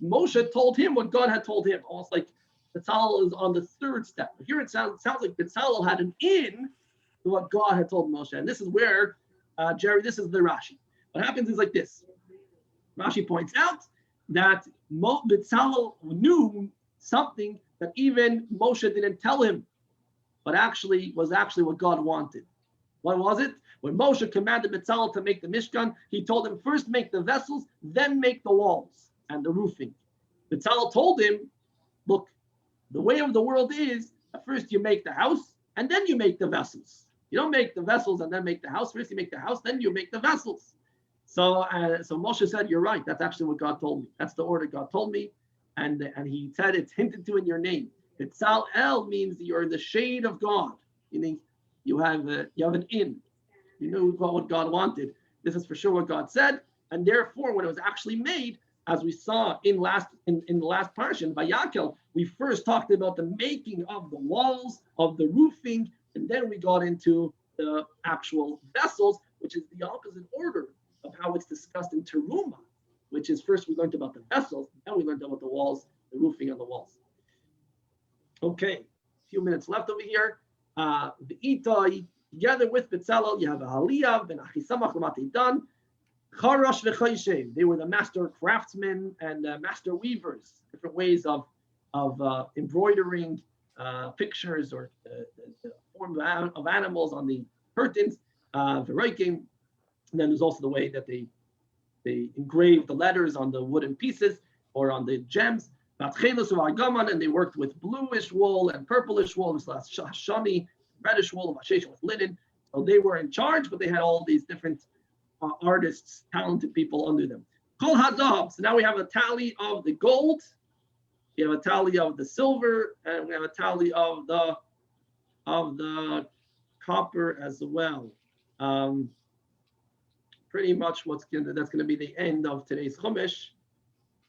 Moshe told him what God had told him, almost like Betzalel is on the third step. But here it sounds like Betzalel had an in to what God had told Moshe. And this is where, Jerry, this is the Rashi. What happens is like this. Rashi points out that Betzalel knew something that even Moshe didn't tell him, but was what God wanted. What was it? When Moshe commanded Betzalel to make the Mishkan, he told him first make the vessels, then make the walls and the roofing. Betzalel told him, look, the way of the world is at first you make the house and then you make the vessels. You don't make the vessels and then make the house. First you make the house, then you make the vessels. So Moshe said, you're right. That's actually what God told me. That's the order God told me. And he said it's hinted to in your name. Betzalel means you're in the shade of God. Meaning you have an in. You know what God wanted. This is for sure what God said. And therefore, when it was actually made, as we saw in the last parsha, by Yaakov, we first talked about the making of the walls, of the roofing, and then we got into the actual vessels, which is the opposite order of how it's discussed in Teruma, which is first we learned about the vessels, then we learned about the walls, the roofing of the walls. Okay, a few minutes left over here. The Itai, together with Betzalel, you have a Haliyah, Ben Achisamach Lamatidan, Charash v'Chayshev. They were the master craftsmen and master weavers, different ways of embroidering pictures or the form of animals on the curtains, V'Roikim. And then there's also the way that they engraved the letters on the wooden pieces or on the gems. And they worked with bluish wool and purplish wool, shani, reddish wool, with linen. So they were in charge, but they had all these different artists, talented people under them. Kol hadab. So now we have a tally of the gold, we have a tally of the silver, and we have a tally of the copper as well. Pretty much that's going to be the end of today's Chumash.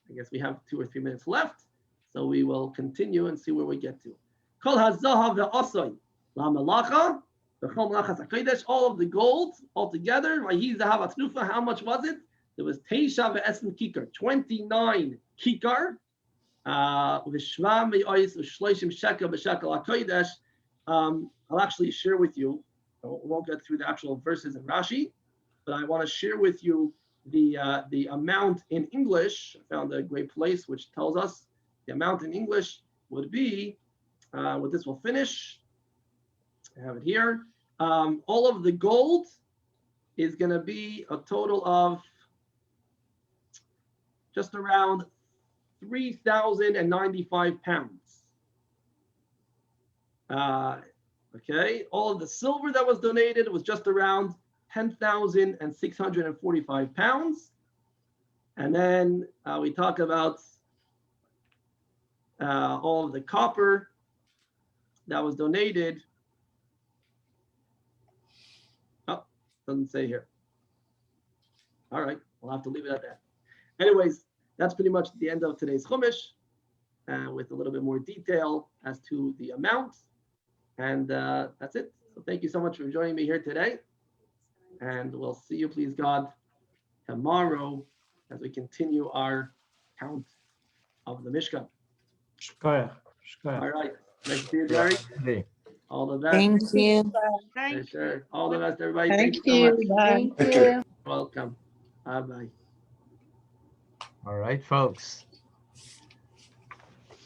I guess we have 2 or 3 minutes left, so we will continue and see where we get to. Kol hazahav ve'asay la'melacha v'chol melachas hakodesh. All of the gold altogether. How much was it? There was teisha ve'esen kikar, 29 kikar. V'shvam ve'ois v'shloishim shekel v'shekel hakodesh. I'll actually share with you. I won't get through the actual verses in Rashi, but I want to share with you the amount in English. I found a great place which tells us the amount in English would be, with this will finish. I have it here. All of the gold is going to be a total of just around 3,095 pounds. Okay, all of the silver that was donated was just around 10,645 pounds. And then we talk about all of the copper that was donated. Oh, doesn't say here. All right, we'll have to leave it at that. Anyways, that's pretty much the end of today's Chumash, with a little bit more detail as to the amount. And that's it. So So thank you so much for joining me here today. And we'll see you, please God, tomorrow as we continue our count of the Mishkan. Shkoyach. All right. Nice to see you, Jerry. Hey. All the best. Thank you. Thank Sure. All the best, everybody. Thank Thank you so you. much. Bye. Thank you. Welcome. Bye-bye. All right, folks.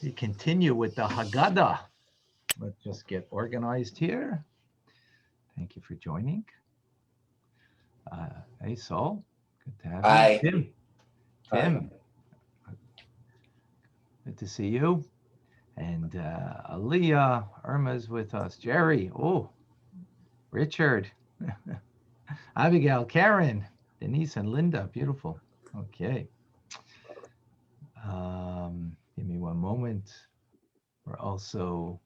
We continue with the Haggadah. Let's just get organized here. Thank you for joining. Hey, Saul. Good to have Hi. you. Tim. Hi. Tim. Good to see you. And Aliyah, Irma's with us. Jerry. Oh, Richard. Abigail, Karen, Denise, and Linda. Beautiful. Okay. Give me one moment. We're also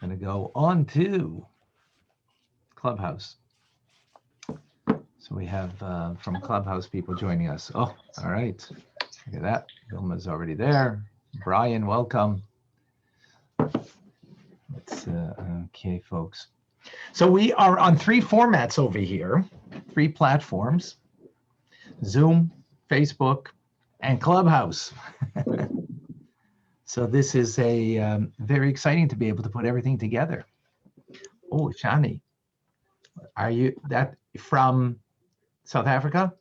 going to go on to Clubhouse. So we have from Clubhouse people joining us. Oh, all right. Look at that. Vilma's already there. Brian, welcome. Let's, okay, folks. So we are on 3 formats over here, 3 platforms: Zoom, Facebook, and Clubhouse. So this is a very exciting to be able to put everything together. Oh, Shani, are you that from South Africa?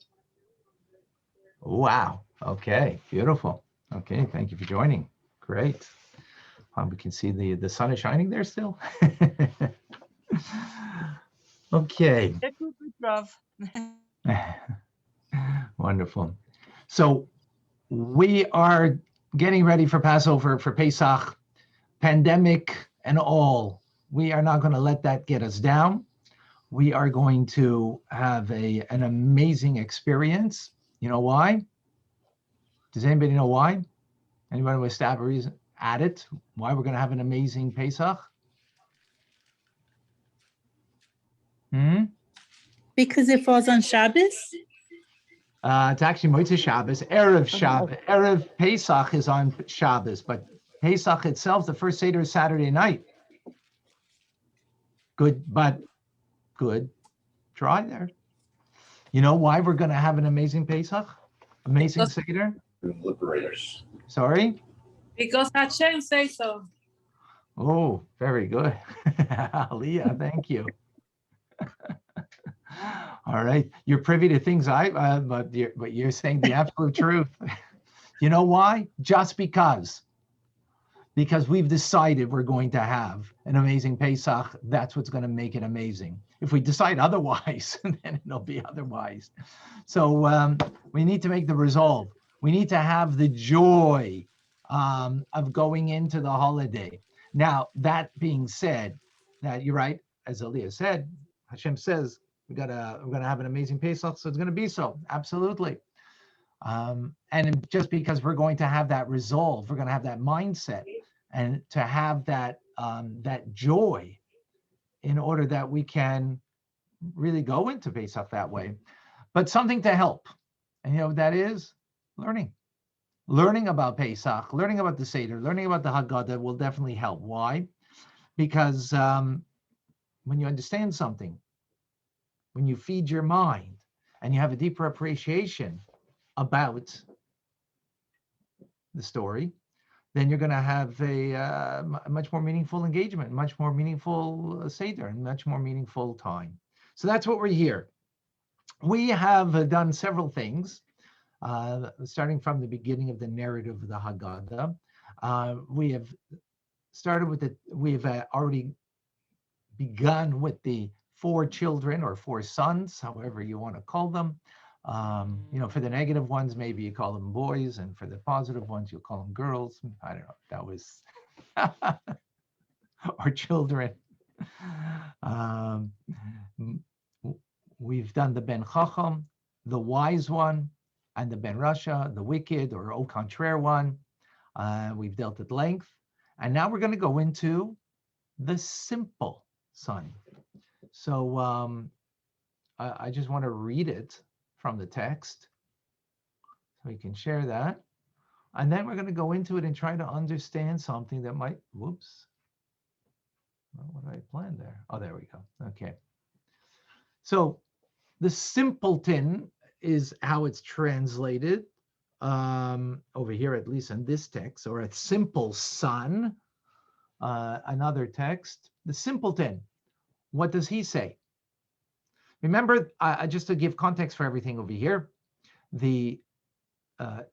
Wow. Okay, beautiful. Okay, thank you for joining. Great. We can see the sun is shining there still. Okay. Wonderful. So we are getting ready for Passover, for Pesach, pandemic and all. We are not going to let that get us down. We are going to have an amazing experience. You know why? Does anybody know why? Anybody with stab a reason at it? Why we're going to have an amazing Pesach? Because it falls on Shabbos? It's actually Motzei Shabbos. Erev Shabbos. Erev Pesach is on Shabbos, but Pesach itself, the first Seder is Saturday night. Good, but good try there. You know why we're going to have an amazing Pesach? Amazing Seder? Liberators. Sorry? Because Hashem say so. Oh, very good. Aliyah, thank you. All right. You're privy to things but you're saying the absolute truth. You know why? Just because we've decided we're going to have an amazing Pesach. That's what's going to make it amazing. If we decide otherwise, then it'll be otherwise. So we need to make the resolve. We need to have the joy of going into the holiday. Now, that being said, that you're right, as Aliyah said, Hashem says, we're gonna have an amazing Pesach, so it's gonna be so, absolutely. And just because we're going to have that resolve, we're gonna have that mindset, and to have that that joy, in order that we can really go into Pesach that way. But something to help, and you know what that is? Learning about Pesach, learning about the Seder, learning about the Haggadah will definitely help. Why? Because when you understand something, when you feed your mind and you have a deeper appreciation about the story, then you're going to have a much more meaningful engagement, much more meaningful Seder, and much more meaningful time. So that's what we're here. We have done several things, starting from the beginning of the narrative of the Haggadah. We have started with we've already begun with the 4 children or 4 sons, however you want to call them. You know, for the negative ones, maybe you call them boys, and for the positive ones, you'll call them girls. I don't know if that was, or children. We've done the Ben Chacham, the wise one, and the Ben Rasha, the wicked or au contraire one. We've dealt at length. And now we're going to go into the simple son. So I just want to read it from the text so we can share that. And then we're going to go into it and try to understand something that might, What did I plan there? Oh, there we go. Okay. So the simpleton is how it's translated over here, at least in this text, or a simple son. Another text, the simpleton. What does he say? Remember, just to give context for everything over here,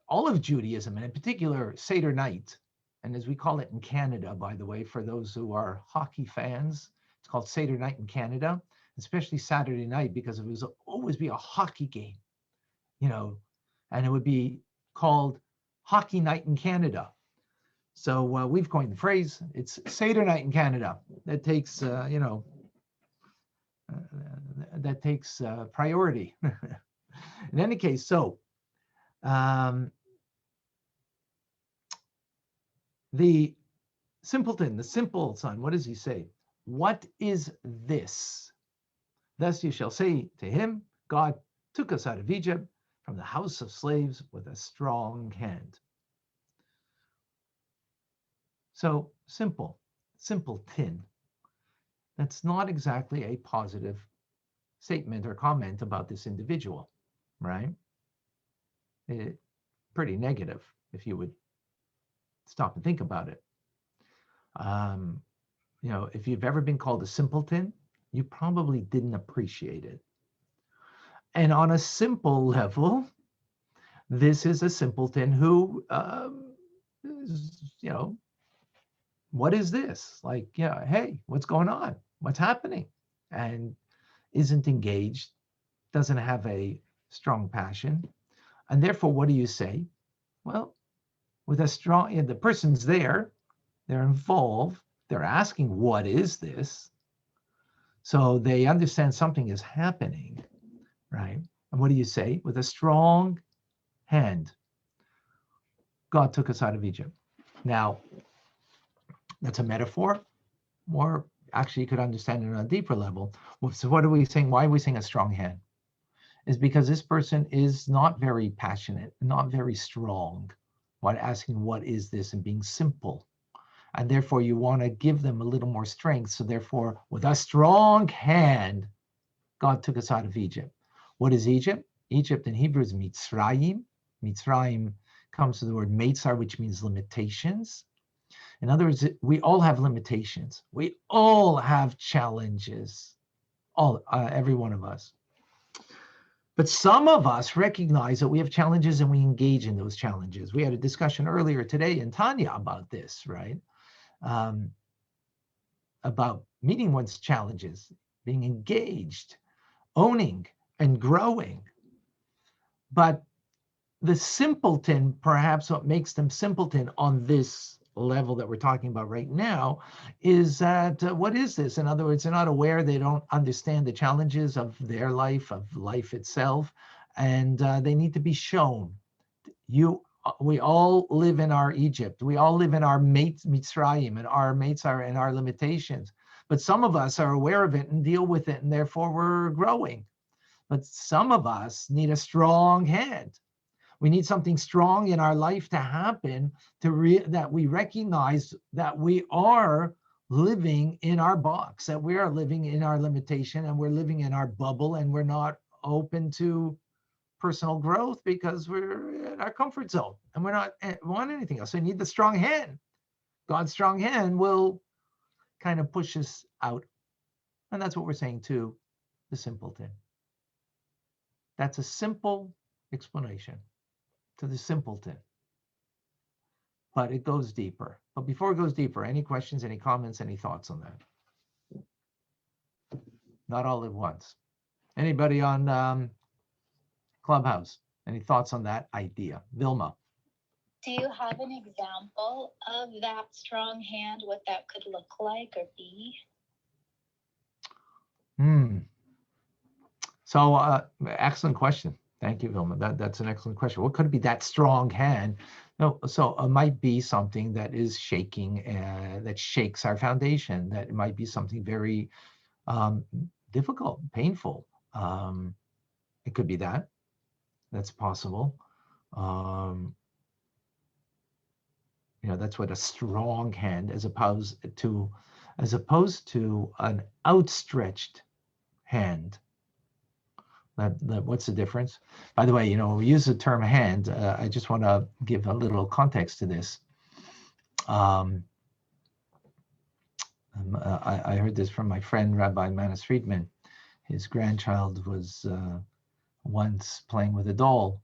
all of Judaism, and in particular Seder night, and as we call it in Canada, by the way, for those who are hockey fans, it's called Seder night in Canada, especially Saturday night, because it was always be a hockey game, and it would be called Hockey Night in Canada. So we've coined the phrase. It's Seder night in Canada. That takes, that takes priority. In any case, so the simpleton, the simple son, what does he say? What is this? Thus you shall say to him, God took us out of Egypt from the house of slaves with a strong hand. So simpleton. That's not exactly a positive statement or comment about this individual, right? Pretty negative if you would stop and think about it. If you've ever been called a simpleton, you probably didn't appreciate it. And on a simple level, this is a simpleton who, what is this? Like, hey, what's going on? What's happening? And isn't engaged, doesn't have a strong passion. And therefore, what do you say? Well, with a strong, the person's there, they're involved, they're asking, what is this? So they understand something is happening, right? And what do you say? With a strong hand, God took us out of Egypt. Now, that's a metaphor, or actually you could understand it on a deeper level. So what are we saying? Why are we saying a strong hand? Is because this person is not very passionate, not very strong, while asking what is this and being simple. And therefore you want to give them a little more strength. So therefore, with a strong hand, God took us out of Egypt. What is Egypt? Egypt in Hebrew is Mitzrayim. Mitzrayim comes from the word Meitzar, which means limitations. In other words, we all have limitations. We all have challenges, every one of us. But some of us recognize that we have challenges and we engage in those challenges. We had a discussion earlier today in Tanya about this, right? About meeting one's challenges, being engaged, owning and growing. But the simpleton, perhaps what makes them simpleton on this level that we're talking about right now, is that what is this? In other words, they're not aware, they don't understand the challenges of their life, of life itself, and they need to be shown. We all live in our Egypt. We all live in our Mitzrayim and our Meitzar and our limitations. But some of us are aware of it and deal with it, and therefore we're growing. But some of us need a strong hand. We need something strong in our life to happen that we recognize that we are living in our box, that we are living in our limitation, and we're living in our bubble, and we're not open to personal growth because we're in our comfort zone and we're not want anything else. So you need the strong hand. God's strong hand will kind of push us out. And that's what we're saying to the simpleton. That's a simple explanation to the simpleton. But it goes deeper. But before it goes deeper, any questions, any comments, any thoughts on that? Not all at once. Anybody on Clubhouse? Any thoughts on that idea? Vilma. Do you have an example of that strong hand, what that could look like or be? So excellent question. Thank you, Vilma. That's an excellent question. What could be that strong hand? No, so it might be something that is shaking, that shakes our foundation. That it might be something very difficult, painful. It could be that. That's possible. That's what a strong hand, as opposed to as opposed to an outstretched hand. What's the difference? By the way, you know, when we use the term hand, I just want to give a little context to this. I heard this from my friend, Rabbi Manis Friedman. His grandchild was once playing with a doll,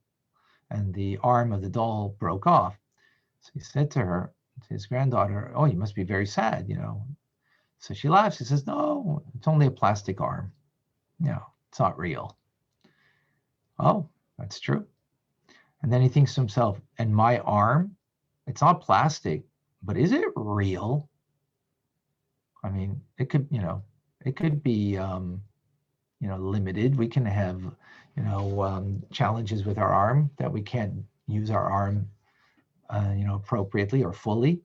and the arm of the doll broke off. So he said to her, to his granddaughter, "Oh, you must be very sad, you know." So she laughs. She says, "No, it's only a plastic arm. You know, it's not real." Oh, that's true. And then he thinks to himself, and my arm, it's not plastic, but is it real? I mean, it could, you know, it could be, you know, limited. We can have, you know, challenges with our arm that we can't use our arm, you know, appropriately or fully.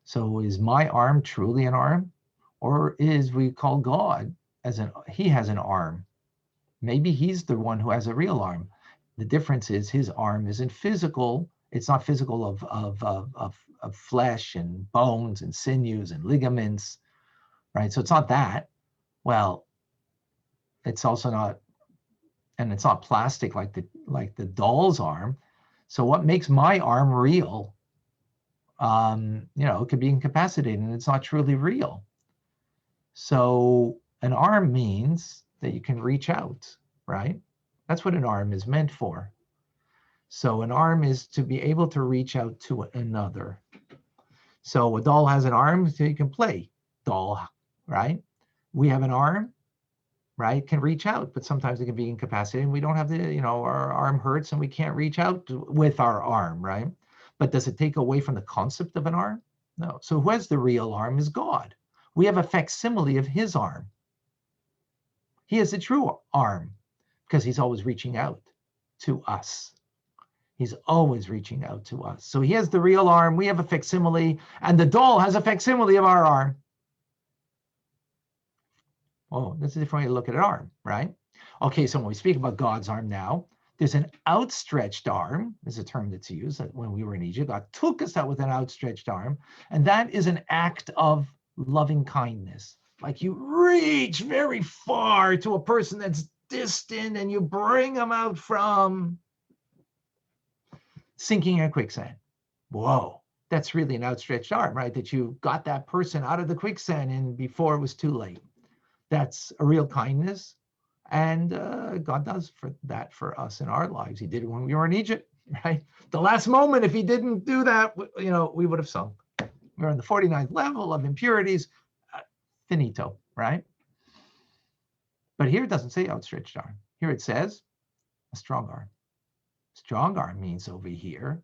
So is my arm truly an arm? Or is we call God as he has an arm? Maybe he's the one who has a real arm. The difference is his arm isn't physical. It's not physical of flesh and bones and sinews and ligaments, right? So it's not that. Well, it's also not, and it's not plastic like the doll's arm. So what makes my arm real? You know, it could be incapacitated and it's not truly real. So an arm means that you can reach out, right? That's what an arm is meant for. So an arm is to be able to reach out to another. So a doll has an arm so you can play doll, right? We have an arm, right? Can reach out, but sometimes it can be incapacitated and we don't have the, you know, our arm hurts and we can't reach out with our arm, right? But does it take away from the concept of an arm? No. So who has the real arm is God. We have a facsimile of his arm. He has a true arm because he's always reaching out to us. He's always reaching out to us. So he has the real arm. We have a facsimile, and the doll has a facsimile of our arm. Oh, that's a different way to look at an arm, right? Okay, so when we speak about God's arm now, there's an outstretched arm, is a term that's used when we were in Egypt. God took us out with an outstretched arm, and that is an act of loving kindness. Like you reach very far to a person that's distant and you bring them out from sinking in quicksand. Whoa, that's really an outstretched arm, right? That you got that person out of the quicksand and before it was too late. That's a real kindness. And God does that for us in our lives. He did it when we were in Egypt, right? The last moment, if he didn't do that, you know, we would have sunk. We're on the 49th level of impurities, finito, right? But here it doesn't say outstretched arm. Here it says a strong arm. Strong arm means over here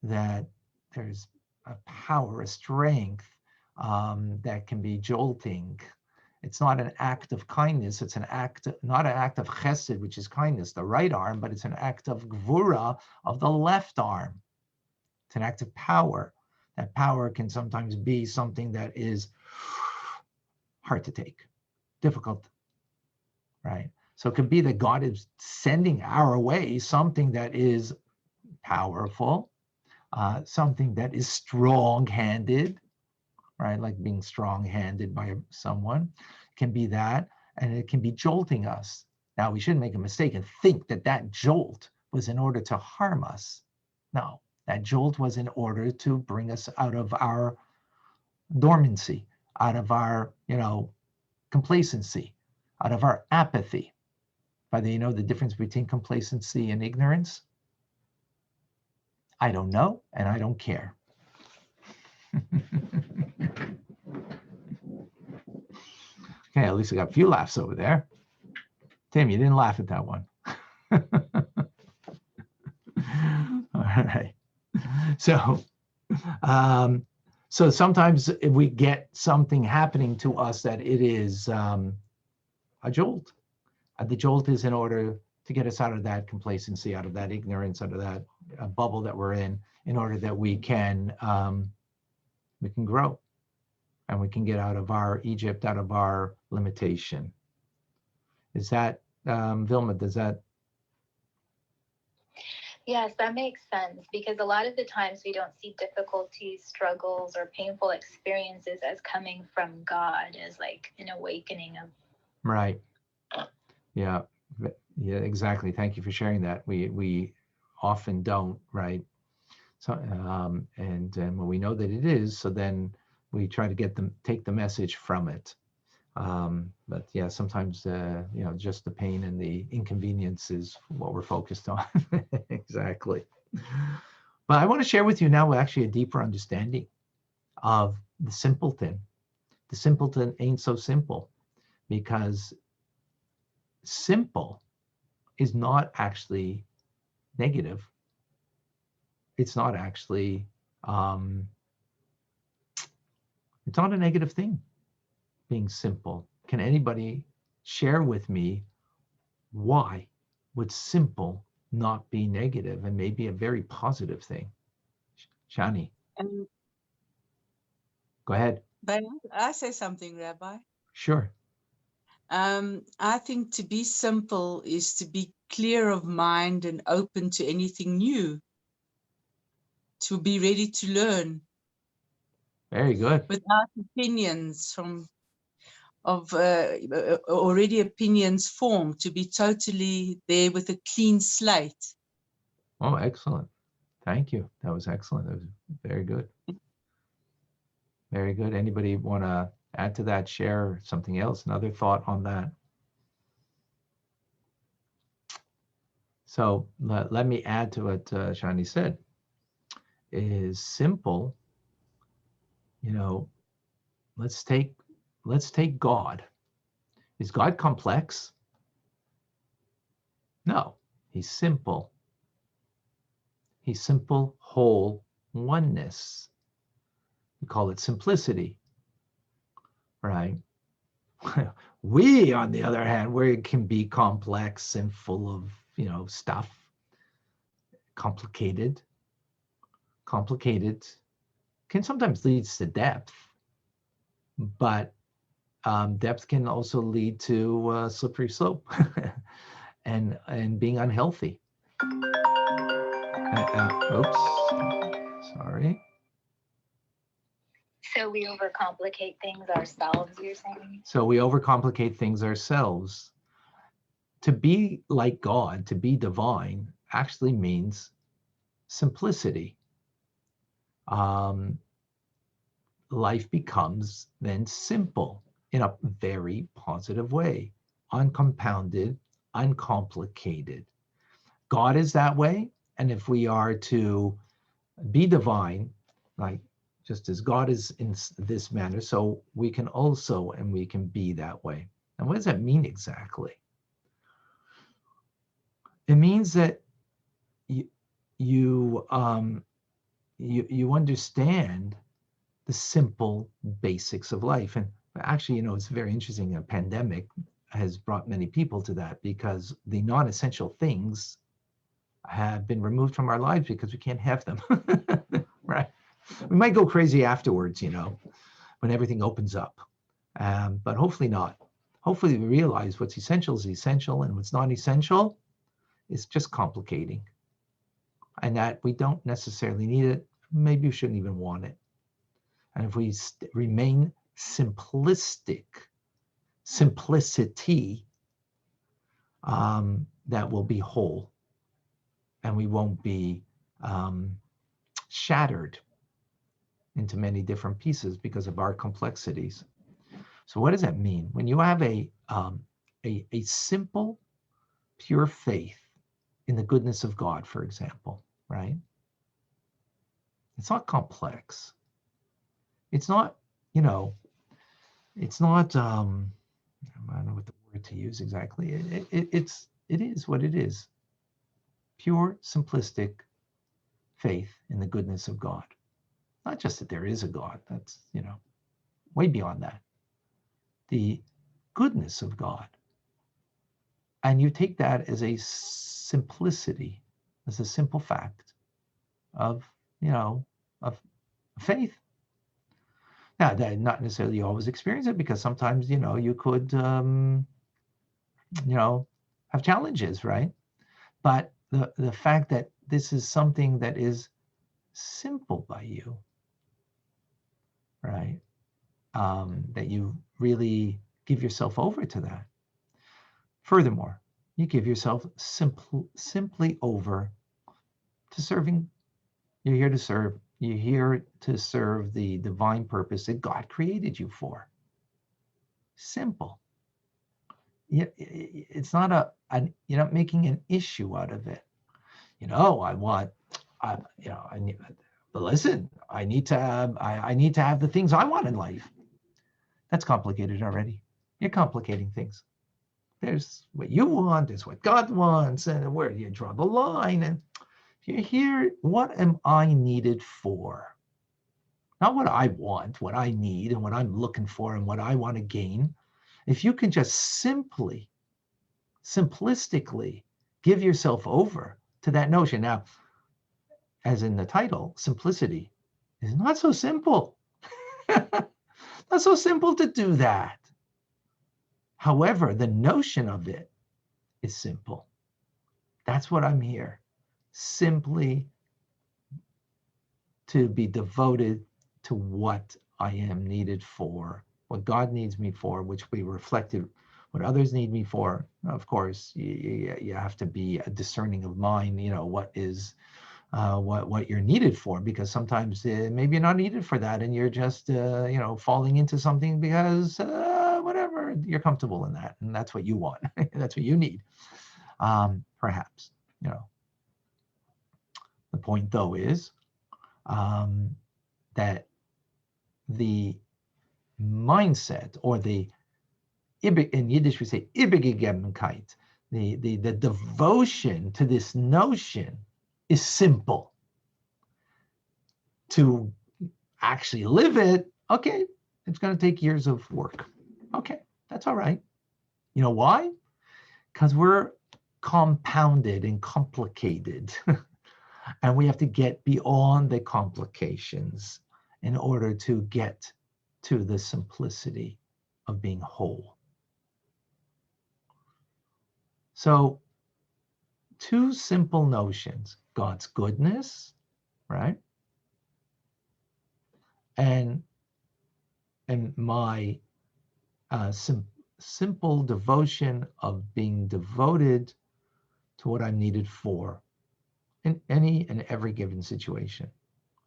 that there's a power, a strength that can be jolting. It's not an act of kindness. It's an act, not an act of chesed, which is kindness, the right arm, but it's an act of gvura of the left arm. It's an act of power. That power can sometimes be something that is hard to take, difficult, right? So it could be that God is sending our way something that is powerful, something that is strong-handed, right? Like being strong-handed by someone. It can be that, and it can be jolting us. Now, we shouldn't make a mistake and think that that jolt was in order to harm us. No, that jolt was in order to bring us out of our dormancy, out of our, you know, complacency, out of our apathy. By the, you know, the difference between complacency and ignorance? I don't know, and I don't care. Okay, at least I got a few laughs over there. Tim, you didn't laugh at that one. All right. So sometimes if we get something happening to us that it is a jolt. The jolt is in order to get us out of that complacency, out of that ignorance, out of that bubble that we're in order that we can grow and we can get out of our Egypt, out of our limitation. Is that, Vilma, does that? Yes, that makes sense because a lot of the times we don't see difficulties, struggles, or painful experiences as coming from God, as like an awakening of. Right. Yeah. Yeah, exactly. Thank you for sharing that. We often don't, right? So, and when we know that it is, so then we try to take the message from it. But yeah, sometimes, just the pain and the inconvenience is what we're focused on. Exactly. But I want to share with you now actually a deeper understanding of the simpleton. The simpleton ain't so simple, because simple is not actually negative. It's not actually, it's not a negative thing, being simple. Can anybody share with me why would simple not be negative and maybe a very positive thing? Shani, Um, go ahead. but I say something, Rabbi. Sure. I think to be simple is to be clear of mind and open to anything new, to be ready to learn Very good. without opinions already opinions formed, to be totally there with a clean slate. Oh, excellent. Thank you. That was excellent. That was very good. Very good. Anybody want to add to that, share something else, another thought on that? So let me add to what Shani said. Is simple, let's take God. Is God complex? No, he's simple. He's simple, whole, oneness. We call it simplicity, right? We, on the other hand, where it can be complex and full of, stuff, complicated can sometimes lead to depth, but depth can also lead to a slippery slope and being unhealthy. Oops, sorry. So we overcomplicate things ourselves, you're saying? So we overcomplicate things ourselves. To be like God, to be divine, actually means simplicity. Life becomes then simple in a very positive way, uncompounded, uncomplicated. God is that way. And if we are to be divine, like just as God is in this manner, so we can also, and we can be that way. And what does that mean exactly? It means that you understand the simple basics of life. And actually, it's very interesting. A pandemic has brought many people to that, because the non-essential things have been removed from our lives because we can't have them. Right? We might go crazy afterwards, when everything opens up. But hopefully not. Hopefully we realize what's essential is essential, and what's not essential is just complicating. And that we don't necessarily need it. Maybe we shouldn't even want it. And if we remain simplicity, that will be whole, and we won't be shattered into many different pieces because of our complexities. So what does that mean? When you have a simple, pure faith in the goodness of God, for example, right? It's not complex. It's not, it's not, I don't know what the word to use exactly. It is what it is. Pure, simplistic faith in the goodness of God. Not just that there is a God, that's, way beyond that. The goodness of God. And you take that as a simplicity, as a simple fact of, of faith. Now, that not necessarily you always experience it, because sometimes, you could, have challenges, right? But the fact that this is something that is simple by you, right? That you really give yourself over to that. Furthermore, you give yourself simply over to serving. You're here to serve. You're here to serve the divine purpose that God created you for. Simple. It's not you're not making an issue out of it. I need, but listen, I need to have the things I want in life. That's complicated already. You're complicating things. There's what you want, there's what God wants, and where do you draw the line? And you're here, what am I needed for? Not what I want, what I need, and what I'm looking for, and what I want to gain. If you can just simplistically give yourself over to that notion. Now, as in the title, simplicity is not so simple. Not so simple to do that. However, the notion of it is simple. That's what I'm here. Simply to be devoted to what I am needed for, what God needs me for, which we reflected what others need me for. Of course, you have to be a discerning of mind, what is what you're needed for, because sometimes maybe you're not needed for that and you're just falling into something because whatever, you're comfortable in that and that's what you want. That's what you need, perhaps. The point though is that the mindset, or in Yiddish we say Übergegebenheit, the devotion to this notion is simple. To actually live it, okay, it's going to take years of work. Okay, that's all right. You know why? Because we're compounded and complicated. And we have to get beyond the complications in order to get to the simplicity of being whole. So, two simple notions: God's goodness, right? And my simple devotion of being devoted to what I'm needed for in any and every given situation.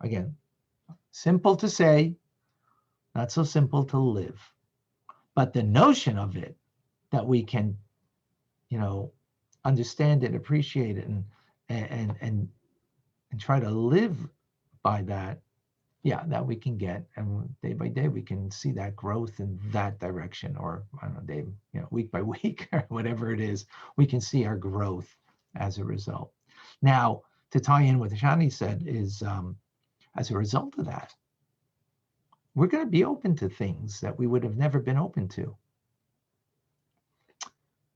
Again, simple to say, not so simple to live. But the notion of it, that we can, understand it, appreciate it, and try to live by that, that we can get, and day by day we can see that growth in that direction, or I don't know, week by week, or whatever it is, we can see our growth as a result. Now, to tie in what Shani said is, as a result of that, we're going to be open to things that we would have never been open to.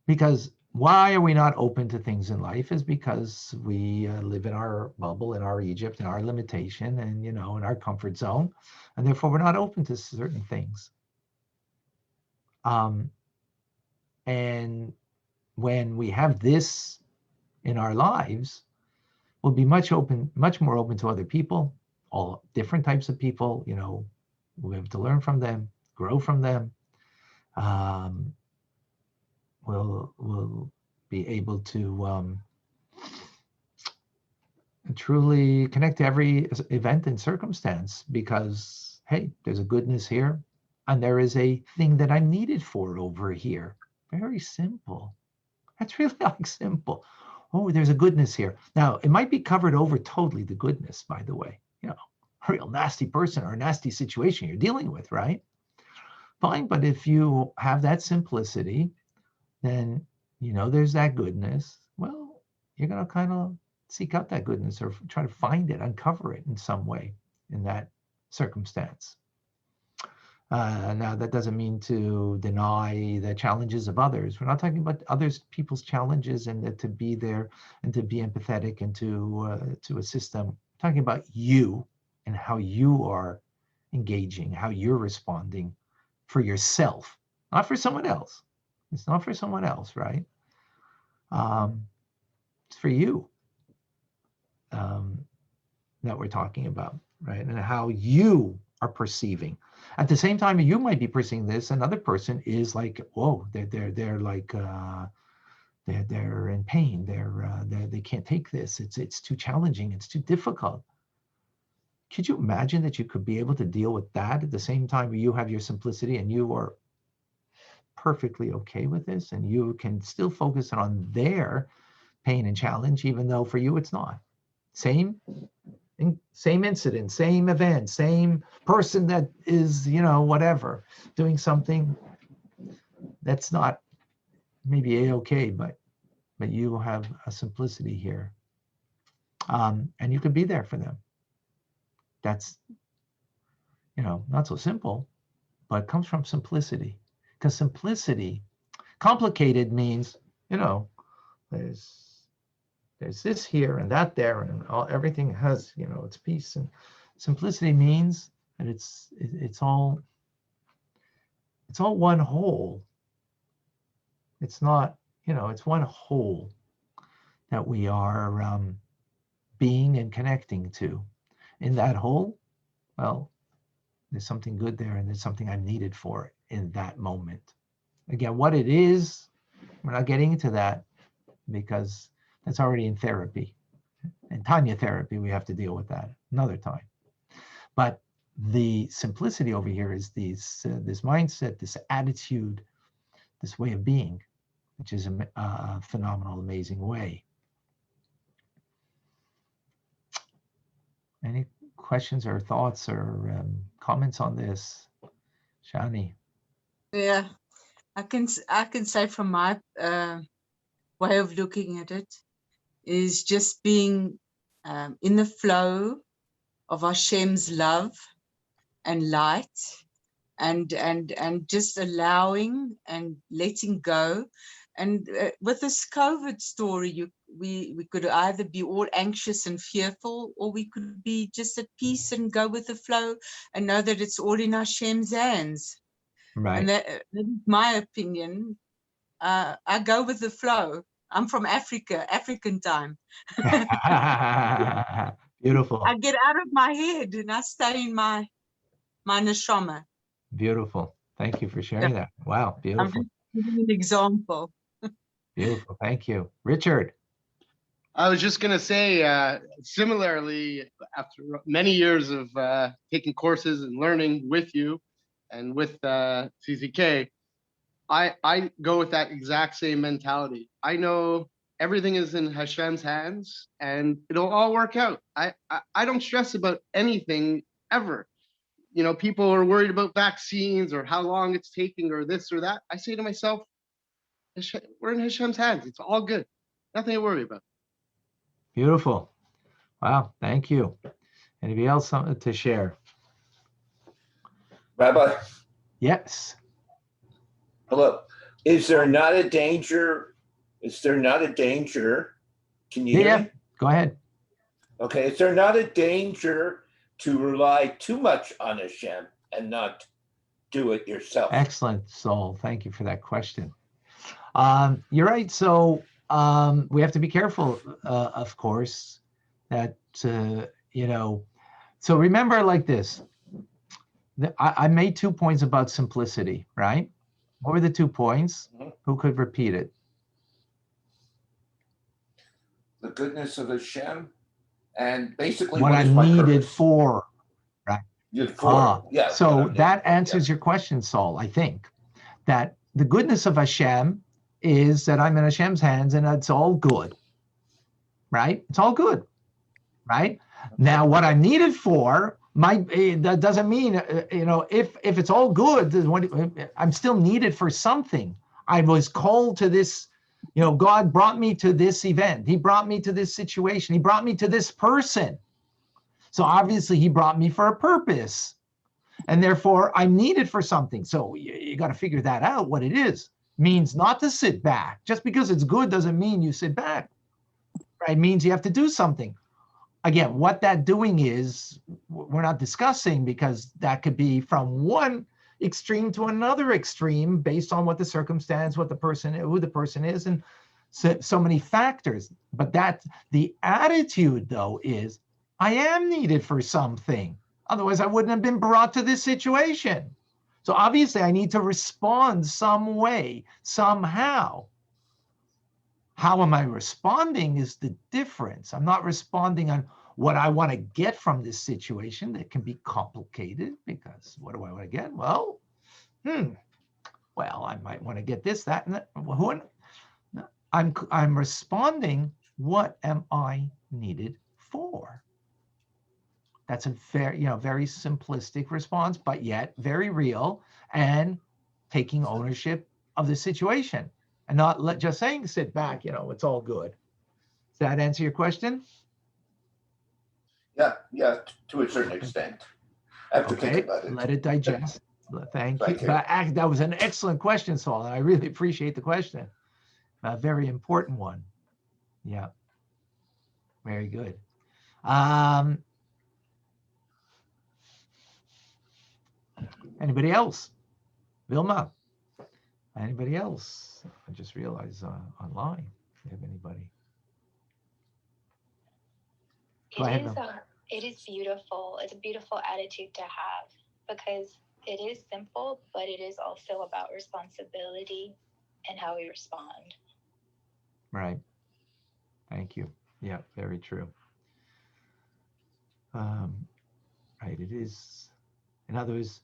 Because why are we not open to things in life is because we live in our bubble, in our Egypt, in our limitation, and, in our comfort zone. And therefore, we're not open to certain things. And when we have this in our lives, we'll be much more open to other people, all different types of people. We have to learn from them, grow from them. We'll be able to truly connect to every event and circumstance, because, hey, there's a goodness here, and there is a thing that I'm needed for over here. Very simple. That's really simple. Oh, there's a goodness here. Now, it might be covered over totally, the goodness, by the way. A real nasty person or a nasty situation you're dealing with, right? Fine, but if you have that simplicity, then there's that goodness. Well, you're going to kind of seek out that goodness, or try to find it, uncover it in some way in that circumstance. Now, that doesn't mean to deny the challenges of others. We're not talking about people's challenges, and to be there and to be empathetic and to assist them. We're talking about you and how you are engaging, how you're responding for yourself, not for someone else. It's not for someone else, right? It's for you. that we're talking about, right? And how you are perceiving. At the same time, you might be perceiving this. Another person is like, whoa, they're like they're in pain. They can't take this. It's too challenging. It's too difficult. Could you imagine that you could be able to deal with that at the same time you have your simplicity and you are perfectly okay with this, and you can still focus on their pain and challenge, even though for you it's not. Same incident, same event, same person that is, whatever, doing something that's not maybe a-okay, but you have a simplicity here. And you can be there for them. That's, not so simple, but it comes from simplicity. Because simplicity, complicated means, there's this here and that there, and everything has, its piece. And simplicity means that it's all one whole. It's not, it's one whole that we are being and connecting to. In that whole, well, there's something good there, and there's something I'm needed for in that moment. Again, what it is, we're not getting into that because that's already in therapy. In Tanya therapy, we have to deal with that another time. But the simplicity over here is this mindset, this attitude, this way of being, which is a phenomenal, amazing way. Any questions or thoughts or comments on this, Shani? Yeah, I can say from my way of looking at it is just being in the flow of Hashem's love and light, and just allowing and letting go. And with this COVID story, we could either be all anxious and fearful, or we could be just at peace and go with the flow and know that it's all in Hashem's hands. Right. And that is my opinion. I go with the flow. I'm from Africa, African time. Beautiful. I get out of my head and I stay in my neshama. Beautiful. Thank you for sharing that. Wow, beautiful. I'm just giving an example. Beautiful. Thank you. Richard. I was just going to say, similarly, after many years of taking courses and learning with you and with CCK, I go with that exact same mentality. I know everything is in Hashem's hands and it'll all work out. I don't stress about anything ever. People are worried about vaccines or how long it's taking or this or that. I say to myself, we're in Hashem's hands. It's all good. Nothing to worry about. Beautiful. Wow. Thank you. Anybody else something to share? Rabbi, Yes. hello. Is there not a danger? Can you hear Yeah. me? Go ahead. Okay. Is there not a danger to rely too much on Hashem and not do it yourself? Excellent, Saul. Thank you for that question. You're right. So we have to be careful, of course, that, so remember like this. I made 2 points about simplicity, right? What were the 2 points? Who could repeat it? The goodness of Hashem, and basically What is I'm my needed purpose? for. Yeah. So that answers your question, Saul. I think that the goodness of Hashem is that I'm in Hashem's hands and it's all good, right? It's all good, right? Now, what I'm needed for, that doesn't mean, if it's all good, I'm still needed for something. I was called to this, God brought me to this event. He brought me to this situation. He brought me to this person. So obviously he brought me for a purpose, and therefore I'm needed for something. So you got to figure that out, what it is. Means not to sit back. Just because it's good doesn't mean you sit back, right? It means you have to do something. Again, what that doing is, we're not discussing, because that could be from one extreme to another extreme based on what the circumstance, who the person is, and so many factors. But that the attitude, though, is I am needed for something. Otherwise, I wouldn't have been brought to this situation. So obviously, I need to respond some way, somehow. How am I responding is the difference. I'm not responding on what I want to get from this situation. That can be complicated, because what do I want to get? Well, I might want to get this, that, and that. I'm responding, what am I needed for? That's a very simplistic response, but yet very real, and taking ownership of the situation and not just saying, sit back, it's all good. Does that answer your question? Yeah, to a certain extent. I have to think about it. Let it digest. Thank you. Thank you. But that was an excellent question, Saul, and I really appreciate the question. A very important one. Yeah. Very good. Anybody else? Vilma? Anybody else? I just realized online. Do you have anybody? Go ahead, Vilma. It is beautiful. It's a beautiful attitude to have, because it is simple, but it is also about responsibility and how we respond. Right. Thank you. Yeah, very true. Right. It is. In other words,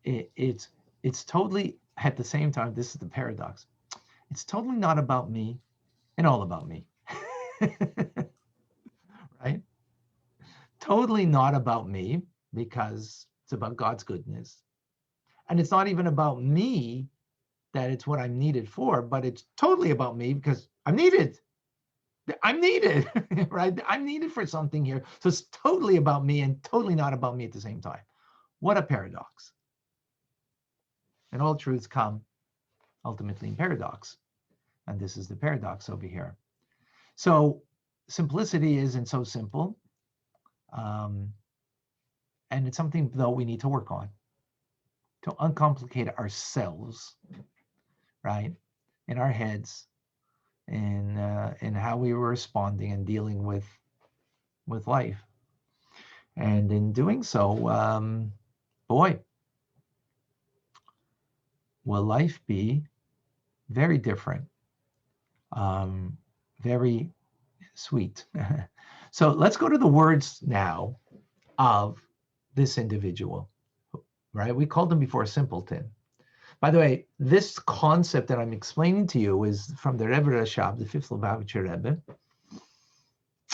it's totally, at the same time, this is the paradox. It's totally not about me and all about me. Right? Totally not about me, because it's about God's goodness. And it's not even about me that it's what I'm needed for, but it's totally about me because I'm needed. I'm needed, right? I'm needed for something here. So it's totally about me and totally not about me at the same time. What a paradox. And all truths come ultimately in paradox. And this is the paradox over here. So simplicity isn't so simple. And it's something, though, we need to work on to uncomplicate ourselves, right? In our heads, in how we were responding and dealing with life. And in doing so, boy, will life be very different, very sweet. So let's go to the words now of this individual, right? We called him before a simpleton. By the way, this concept that I'm explaining to you is from the Rebbe Rashab, the fifth Lubavitcher Rebbe.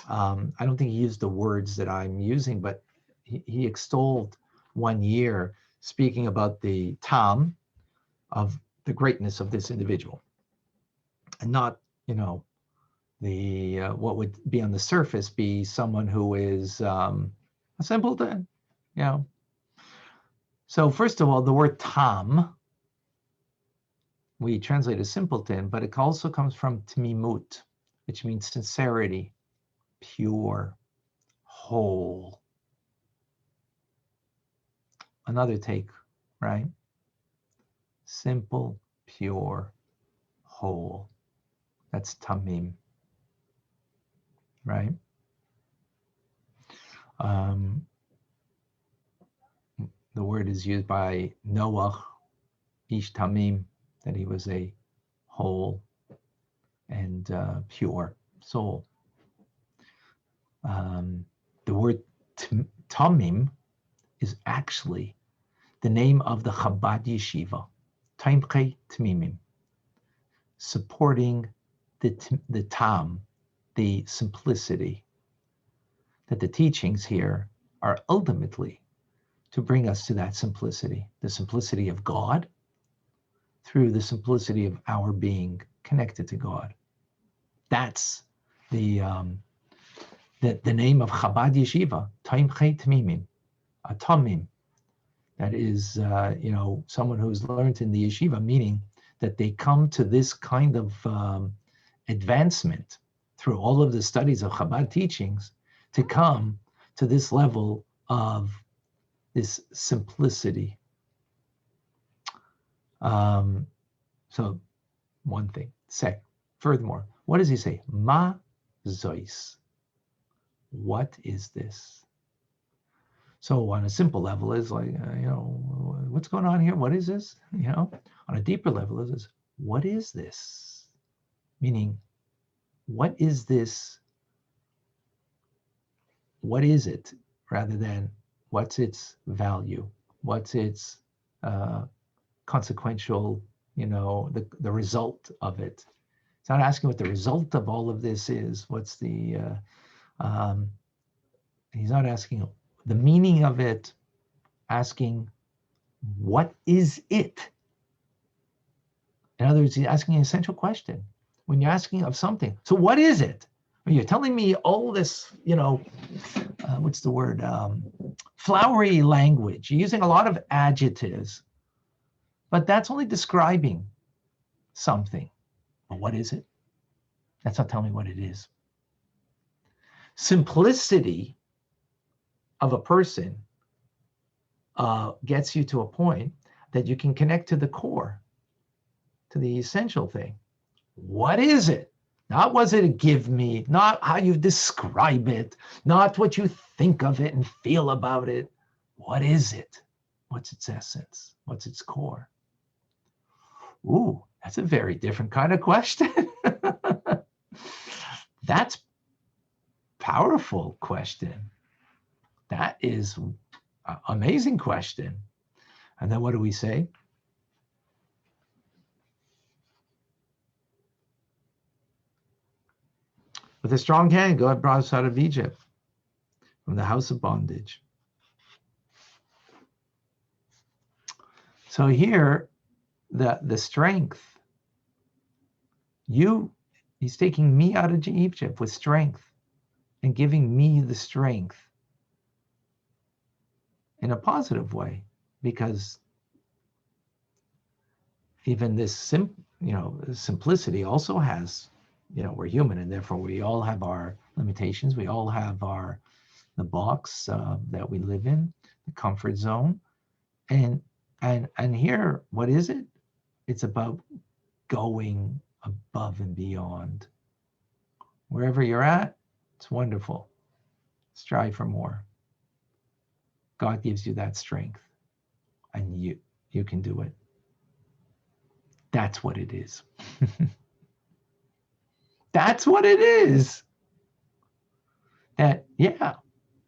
I don't think he used the words that I'm using, but he extolled one year speaking about the tam of the greatness of this individual, and not, the what would be on the surface be someone who is a simpleton, So first of all, the word tam, we translate as simpleton, but it also comes from tmimut, which means sincerity, pure, whole. Another take, right? Simple, pure, whole. That's tamim, right? The word is used by Noah, ish tamim, that he was a whole and pure soul. The word tamim is actually the name of the Chabad yeshiva, Taimchei Tmimim, supporting the tam, the simplicity, that the teachings here are ultimately to bring us to that simplicity, the simplicity of God, through the simplicity of our being connected to God. That's the name of Chabad Yeshiva, Taimchei Tmimim, a tamim. That is, someone who's learned in the yeshiva, meaning that they come to this kind of advancement through all of the studies of Chabad teachings to come to this level of this simplicity. So one thing. Second, Furthermore, what does he say? Ma zois. What is this? So on a simple level is like, what's going on here? What is this? On a deeper level is what is this? Meaning, what is this? What is it? Rather than what's its value? What's its consequential, the result of it? It's not asking what the result of all of this is. What's the, he's not asking the meaning of it, asking what is it? In other words, he's asking an essential question. When you're asking of something, so what is it? When you're telling me all this, what's the word? Flowery language. You're using a lot of adjectives, but that's only describing something. But what is it? That's not telling me what it is. Simplicity of a person gets you to a point that you can connect to the core, to the essential thing. What is it? Not what's it give me, not how you describe it, not what you think of it and feel about it. What is it? What's its essence? What's its core? Ooh, that's a very different kind of question. That's powerful question. That is an amazing question. And then what do we say? With a strong hand, God brought us out of Egypt, from the house of bondage. So here, the strength, he's taking me out of Egypt with strength and giving me the strength in a positive way, because even this simplicity also has, we're human, and therefore we all have our limitations. We all have the box that we live in, the comfort zone. And here, what is it? It's about going above and beyond. Wherever you're at, it's wonderful. Strive for more. God gives you that strength, and you can do it. That's what it is. That's what it is. That,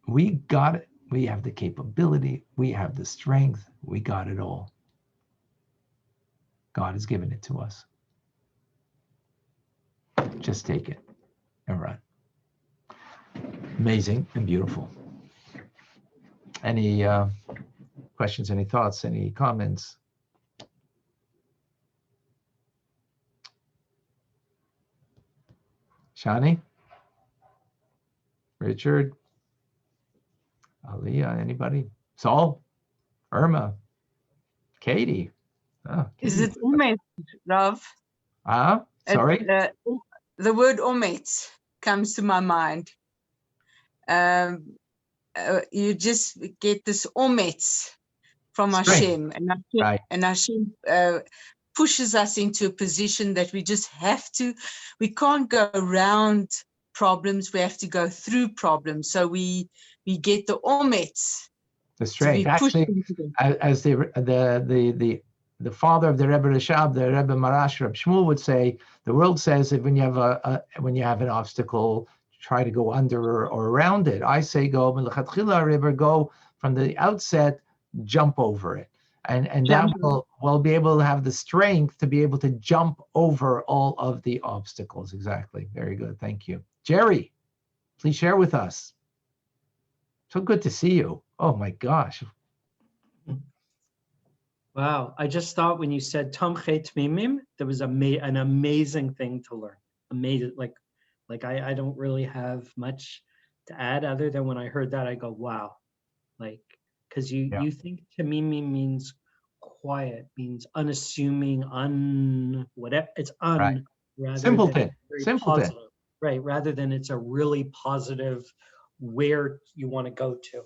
we got it. We have the capability. We have the strength. We got it all. God has given it to us. Just take it and run. Amazing and beautiful. Any questions, any thoughts, any comments? Shani? Richard? Aliyah, anybody? Saul? Irma? Katie? Oh, Is Katie. it Omet, Rav? Sorry? The word Omet comes to my mind. You just get this Omet from Strength. Hashem, Right. and Hashem pushes us into a position that we can't go around problems, we have to go through problems. So we get the Omet. The strength. Actually, as the father of the Rebbe Rashab, the Rebbe Marash, Reb Shmuel would say, the world says that when you have an obstacle, try to go under or around it. I say go from the outset, jump over it. And that will be able to have the strength to be able to jump over all of the obstacles. Exactly. Very good. Thank you. Jerry, please share with us. So good to see you. Oh my gosh. Wow. I just thought when you said Tomchei Tmimim, there was an amazing thing to learn. Amazing. Like I don't really have much to add other than when I heard that, I go, wow. Because you think Tamimi means quiet, means unassuming, whatever. It's right. Rather simpleton. than positive, right? Rather than it's a really positive where you want to go to.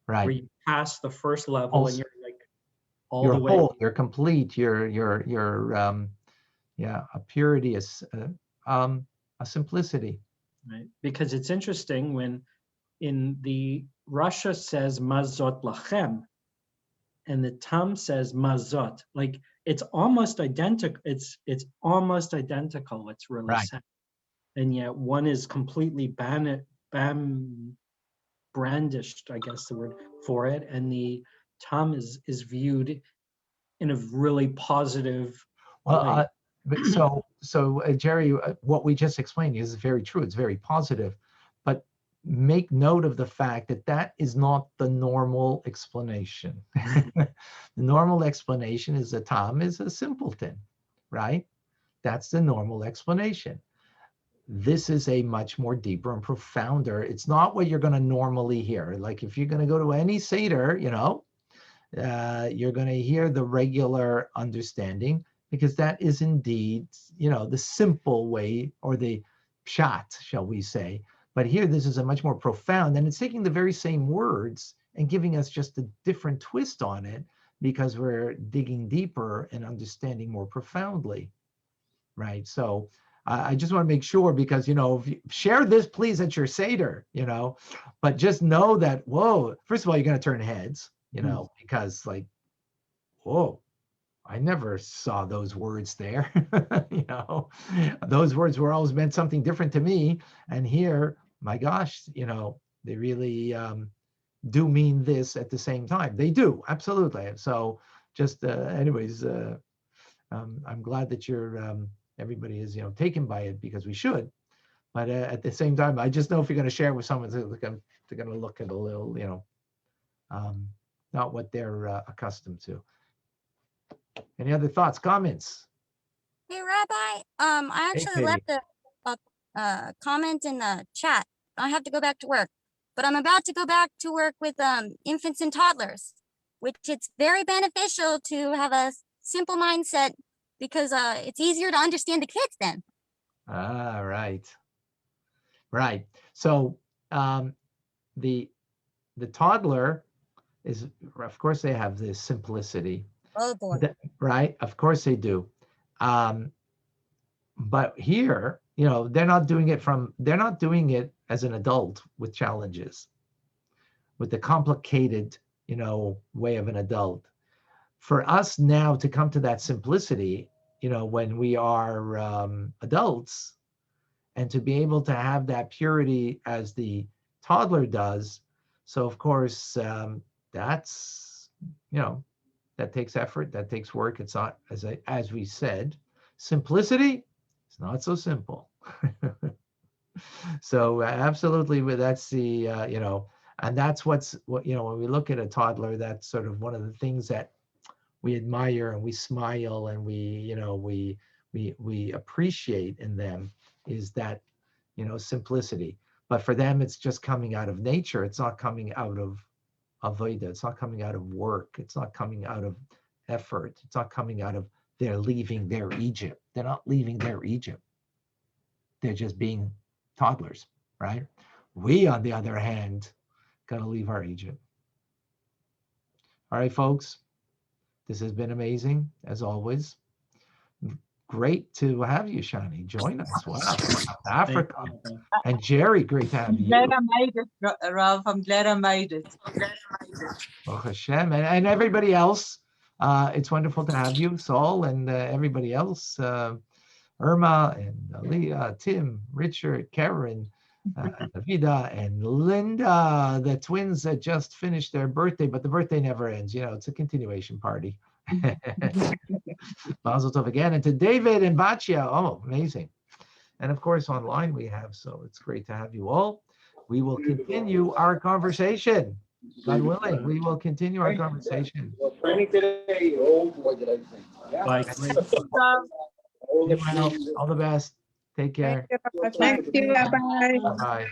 Right. Where you pass the first level Also, and you're all the way. Whole, you're complete. You're a purity is a simplicity. Right? Because it's interesting when in the Russia says mazot lachem, and the Tam says mazot. Like it's almost identical. It's almost identical. What's really Right. said, and yet one is completely brandished, I guess the word for it, and the Tam is viewed in a really positive Well, way. but so Jerry, what we just explained is very true. It's very positive, but make note of the fact that that is not the normal explanation. The normal explanation is that Tom is a simpleton, right? That's the normal explanation. This is a much more deeper and profounder. It's not what you're going to normally hear. Like if you're going to go to any Seder, you're going to hear the regular understanding, because that is indeed, the simple way, or the pshat, shall we say. But here, this is a much more profound, and it's taking the very same words and giving us just a different twist on it, because we're digging deeper and understanding more profoundly, right? So I just want to make sure, because, if you share this, please, at your Seder, but just know that, whoa, first of all, you're going to turn heads, because like, whoa, I never saw those words there. Those words were always meant something different to me. And here, my gosh, they really do mean this at the same time. They do, absolutely. So just anyways, I'm glad that everybody is, taken by it, because we should. But at the same time, I just know if you're going to share with someone, they're going to look at a little, not what they're accustomed to. Any other thoughts, comments? Hey, Rabbi, I actually Katie. left a comment in the chat. I have to go back to work, but I'm about to go back to work with infants and toddlers, which it's very beneficial to have a simple mindset, because it's easier to understand the kids then. Ah, right. Right. So the toddler is, of course, they have this simplicity. Oh boy. Right. Of course they do. But here, they're not doing it as an adult with challenges, with the complicated, way of an adult. For us now to come to that simplicity, when we are adults, and to be able to have that purity as the toddler does. So of course, that's, that takes effort, that takes work. It's not, as we said, simplicity. It's not so simple. So absolutely, that's the, and that's what, when we look at a toddler, that's sort of one of the things that we admire and we smile and we appreciate in them, is that, simplicity. But for them, it's just coming out of nature. It's not coming out of avodah. It's not coming out of work. It's not coming out of effort. It's not coming out of they're leaving their Egypt. They're not leaving their Egypt. They're just being toddlers, right? We, on the other hand, gotta leave our Egypt. All right, folks. This has been amazing, as always. Great to have you, Shani. Join us. Wow, South Africa. And Jerry, great to have I'm you. glad I made it, Rav. I'm glad I made it. Baruch Hashem. And everybody else, it's wonderful to have you, Saul, and everybody else, Irma and Leah, Tim, Richard, Karen, Davida, and Linda, the twins that just finished their birthday, but the birthday never ends. It's a continuation party. Mazel tov again. And to David and Batya, oh, amazing. And of course, online we have, so it's great to have you all. We will continue our conversation. God willing, we will continue our conversation. Today, oh boy, did I think. Bye. All the best. Take care. Thank you. Bye-bye. Bye.